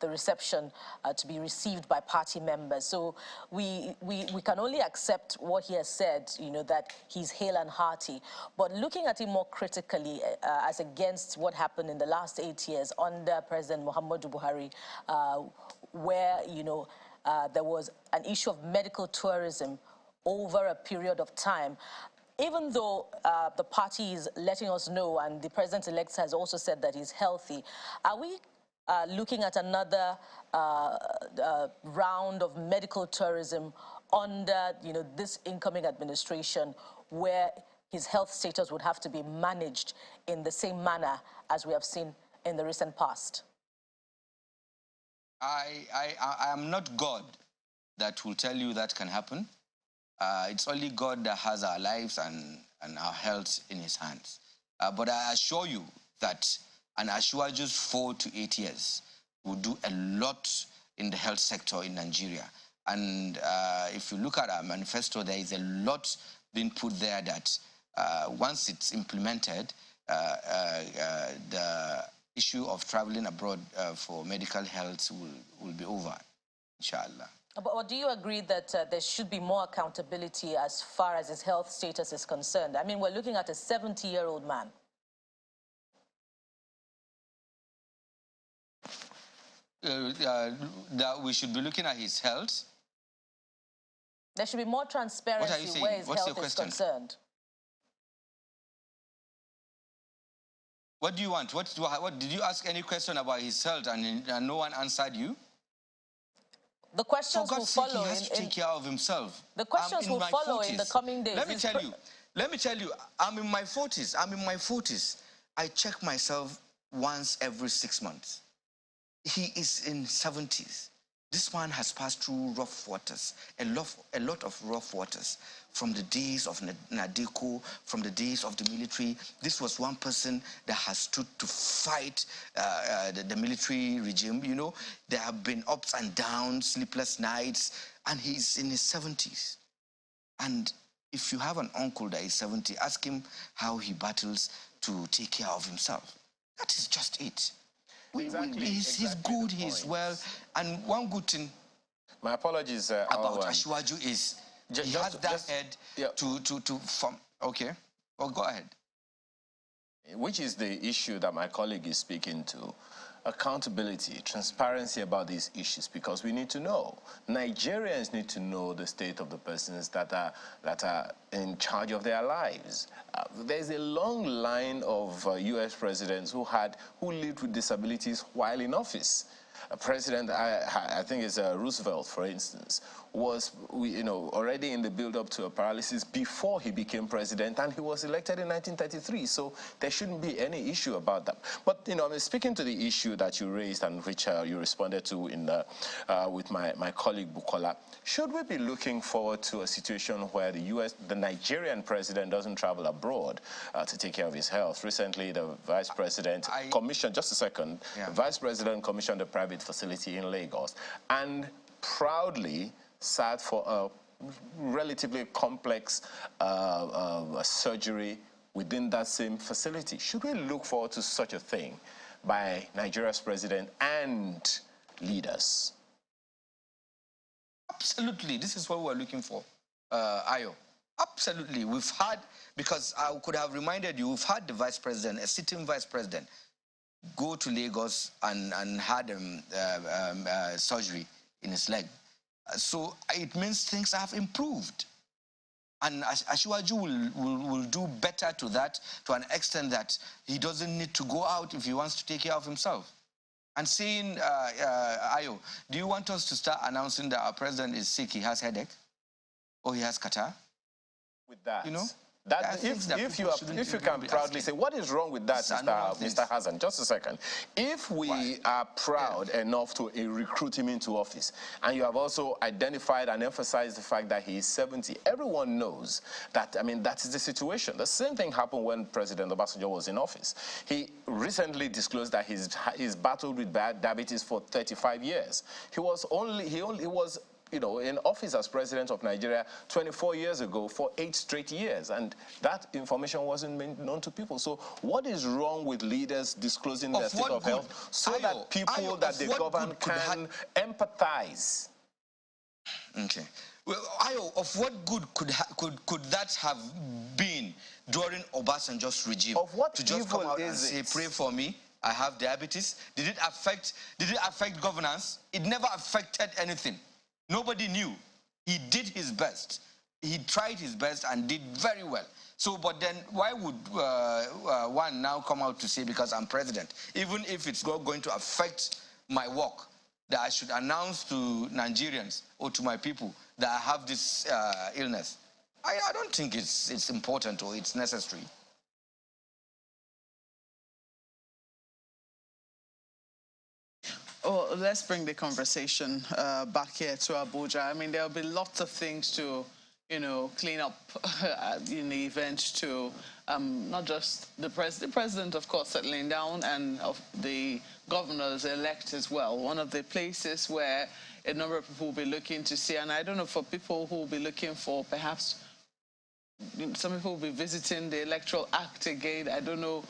the reception to be received by party members. So we can only accept what he has said, that he's hale and hearty. But looking at him more critically as against what happened in the last 8 years under President Muhammadu Buhari, where, there was an issue of medical tourism over a period of time. Even though the party is letting us know, and the president-elect has also said that he's healthy, are we looking at another round of medical tourism under, this incoming administration, where his health status would have to be managed in the same manner as we have seen in the recent past? I am not God that will tell you that can happen. It's only God that has our lives and our health in his hands. But I assure you that an Ashwaju's 4 to 8 years will do a lot in the health sector in Nigeria. And if you look at our manifesto, there is a lot being put there that once it's implemented, the issue of traveling abroad for medical health will be over, inshallah. But do you agree that there should be more accountability as far as his health status is concerned? I mean, we're looking at a 70-year-old man. That we should be looking at his health. There should be more transparency where his health is concerned. What do you want? What did you ask any question about his health and no one answered you? The questions will follow. He has to take care of himself. The questions will follow in the coming days. Let me tell you, I'm in my 40s. I check myself once every 6 months. He is in 70s. This man has passed through rough waters, a lot of rough waters, from the days of Nadeko, from the days of the military. This was one person that has stood to fight the military regime. You know, there have been ups and downs, sleepless nights, and he's in his 70s. And if you have an uncle that is 70, ask him how he battles to take care of himself. That is just it. He's good, he's well, and one good thing my apologies about Ashwaju is he has that head okay. Well, go ahead. Which is the issue that my colleague is speaking to. Accountability, transparency about these issues, because we need to know. Nigerians need to know the state of the persons that are in charge of their lives. There's a long line of U.S. presidents who lived with disabilities while in office. A president, I think it's Roosevelt, for instance, was already in the build-up to a paralysis before he became president, and he was elected in 1933. So there shouldn't be any issue about that. But I'm speaking to the issue that you raised and which you responded to with my colleague Bukola. Should we be looking forward to a situation where the Nigerian president doesn't travel abroad to take care of his health? Recently, the vice president commissioned, just a second, the vice president commissioned a private facility in Lagos and proudly sat for a relatively complex surgery within that same facility. Should we look forward to such a thing by Nigeria's president and leaders? Absolutely. This is what we're looking for, Ayo. Absolutely. We've had, because I could have reminded you, we've had the vice president, a sitting vice president, go to Lagos and had surgery in his leg. So it means things have improved. And Ashwaju will do better to that, to an extent that he doesn't need to go out if he wants to take care of himself. And saying, Ayo, do you want us to start announcing that our president is sick, he has headache, or he has catarrh? With that, you know? If you can proudly say, what is wrong with that, Mr. Hassan? Just a second. If we are proud enough to recruit him into office, and you have also identified and emphasized the fact that he is 70, everyone knows that, that is the situation. The same thing happened when President Obasanjo was in office. He recently disclosed that he's battled with diabetes for 35 years. He was in office as president of Nigeria 24 years ago for 8 straight years, and that information wasn't made known to people. So what is wrong with leaders disclosing their state of health so that people that they govern can empathize? Okay. Well, Ayo, of what good could that have been during Obasanjo's regime? Of what to just come out and say, pray for me, I have diabetes? Did it affect governance? It never affected anything. Nobody knew. He did his best. He tried his best and did very well. So, but then why would one now come out to say, because I'm president, even if it's not going to affect my work, that I should announce to Nigerians or to my people that I have this illness? I don't think it's important or it's necessary. Well, let's bring the conversation back here to Abuja. I mean, there'll be lots of things to, clean up in the event to not just the president, of course, settling down, and of the governors-elect as well. One of the places where a number of people will be looking to see, and I don't know, for people who will be looking for perhaps, some people will be visiting the Electoral Act again. I don't know,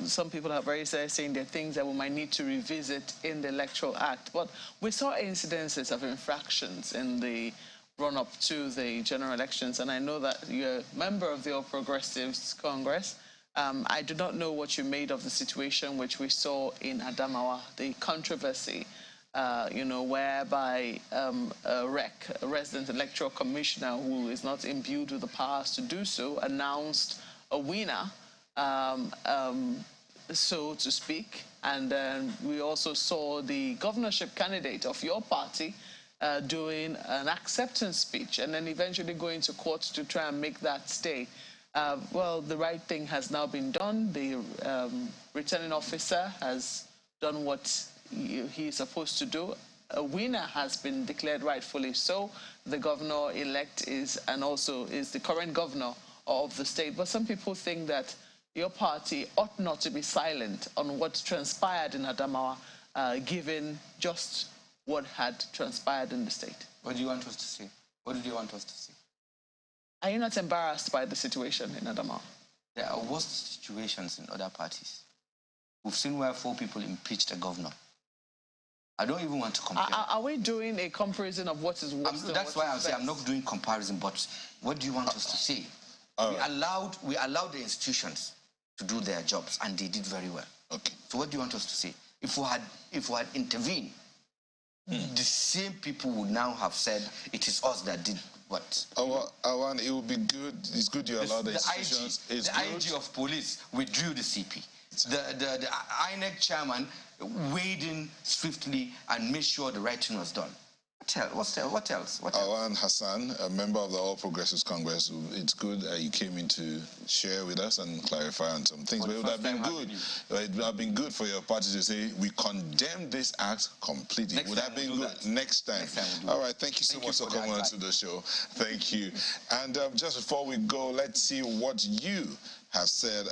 some people have already started saying there are things that we might need to revisit in the Electoral Act. But we saw incidences of infractions in the run-up to the general elections, and I know that you're a member of the All Progressives Congress. I do not know what you made of the situation which we saw in Adamawa, the controversy, whereby a resident electoral commissioner who is not imbued with the powers to do so announced a winner, so to speak. And we also saw the governorship candidate of your party doing an acceptance speech and then eventually going to court to try and make that stay. Well, the right thing has now been done. The returning officer has done what he is supposed to do. A winner has been declared rightfully so. The governor-elect is the current governor of the state. But some people think that your party ought not to be silent on what transpired in Adamawa, given just what had transpired in the state. What do you want us to say? What do you want us to say? Are you not embarrassed by the situation in Adamawa? There are worse situations in other parties. We've seen where 4 people impeached a governor. I don't even want to compare. Are we doing a comparison of what is worse? That's why I'm saying I'm not doing comparison, but what do you want us to say? We allowed the institutions to do their jobs, and they did very well. Okay. So what do you want us to say? If we had intervened, the same people would now have said it is us that did what? Awan, it would be good. It's good you allow the institutions. The IG of police withdrew the CP. The INEC chairman weighed in swiftly and made sure the right thing was done. What else? Awan Hassan, a member of the All Progressives Congress, it's good that you came in to share with us and clarify on some things. But it would have been good. It would have been good for your party to say, we condemn this act completely. It would have been good. Next time. All right, thank you so much for coming on to the show. Thank you. And just before we go, let's see what you have said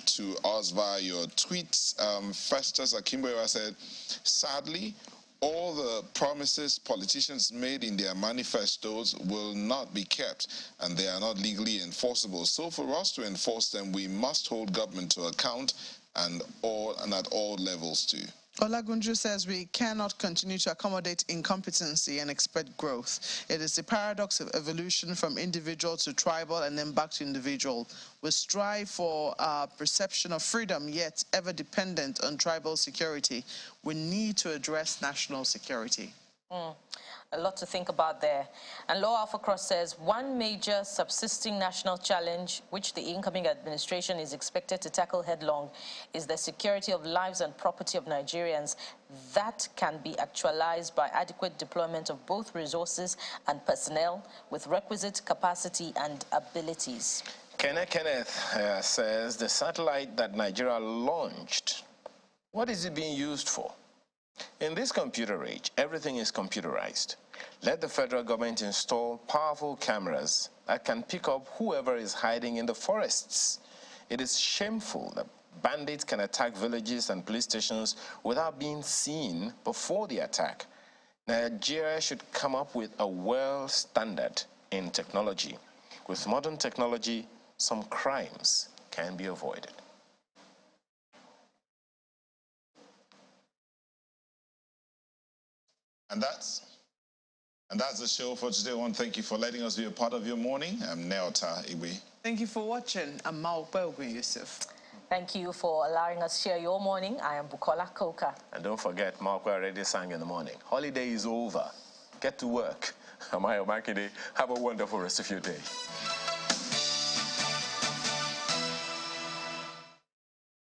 to us via your tweets. Festus Akimboewa said, sadly, all the promises politicians made in their manifestos will not be kept, and they are not legally enforceable. So for us to enforce them, we must hold government to account and at all levels too. Olagunju says we cannot continue to accommodate incompetency and expect growth. It is the paradox of evolution from individual to tribal and then back to individual. We strive for a perception of freedom, yet ever dependent on tribal security. We need to address national security. A lot to think about there. And Law Alpha Cross says, one major subsisting national challenge which the incoming administration is expected to tackle headlong is the security of lives and property of Nigerians. That can be actualized by adequate deployment of both resources and personnel with requisite capacity and abilities. Kenneth says the satellite that Nigeria launched, what is it being used for? In this computer age, everything is computerized. Let the federal government install powerful cameras that can pick up whoever is hiding in the forests. It is shameful that bandits can attack villages and police stations without being seen before the attack. Nigeria should come up with a world standard in technology. With modern technology, some crimes can be avoided. And that's the show for today. I want to thank you for letting us be a part of your morning. I'm Neota Igwe. Thank you for watching. I'm Maokwe Yusuf. Thank you for allowing us to share your morning. I am Bukola Koka. And don't forget, Maokwe already sang in the morning. Holiday is over. Get to work. I'm Ayo Makide. Have a wonderful rest of your day.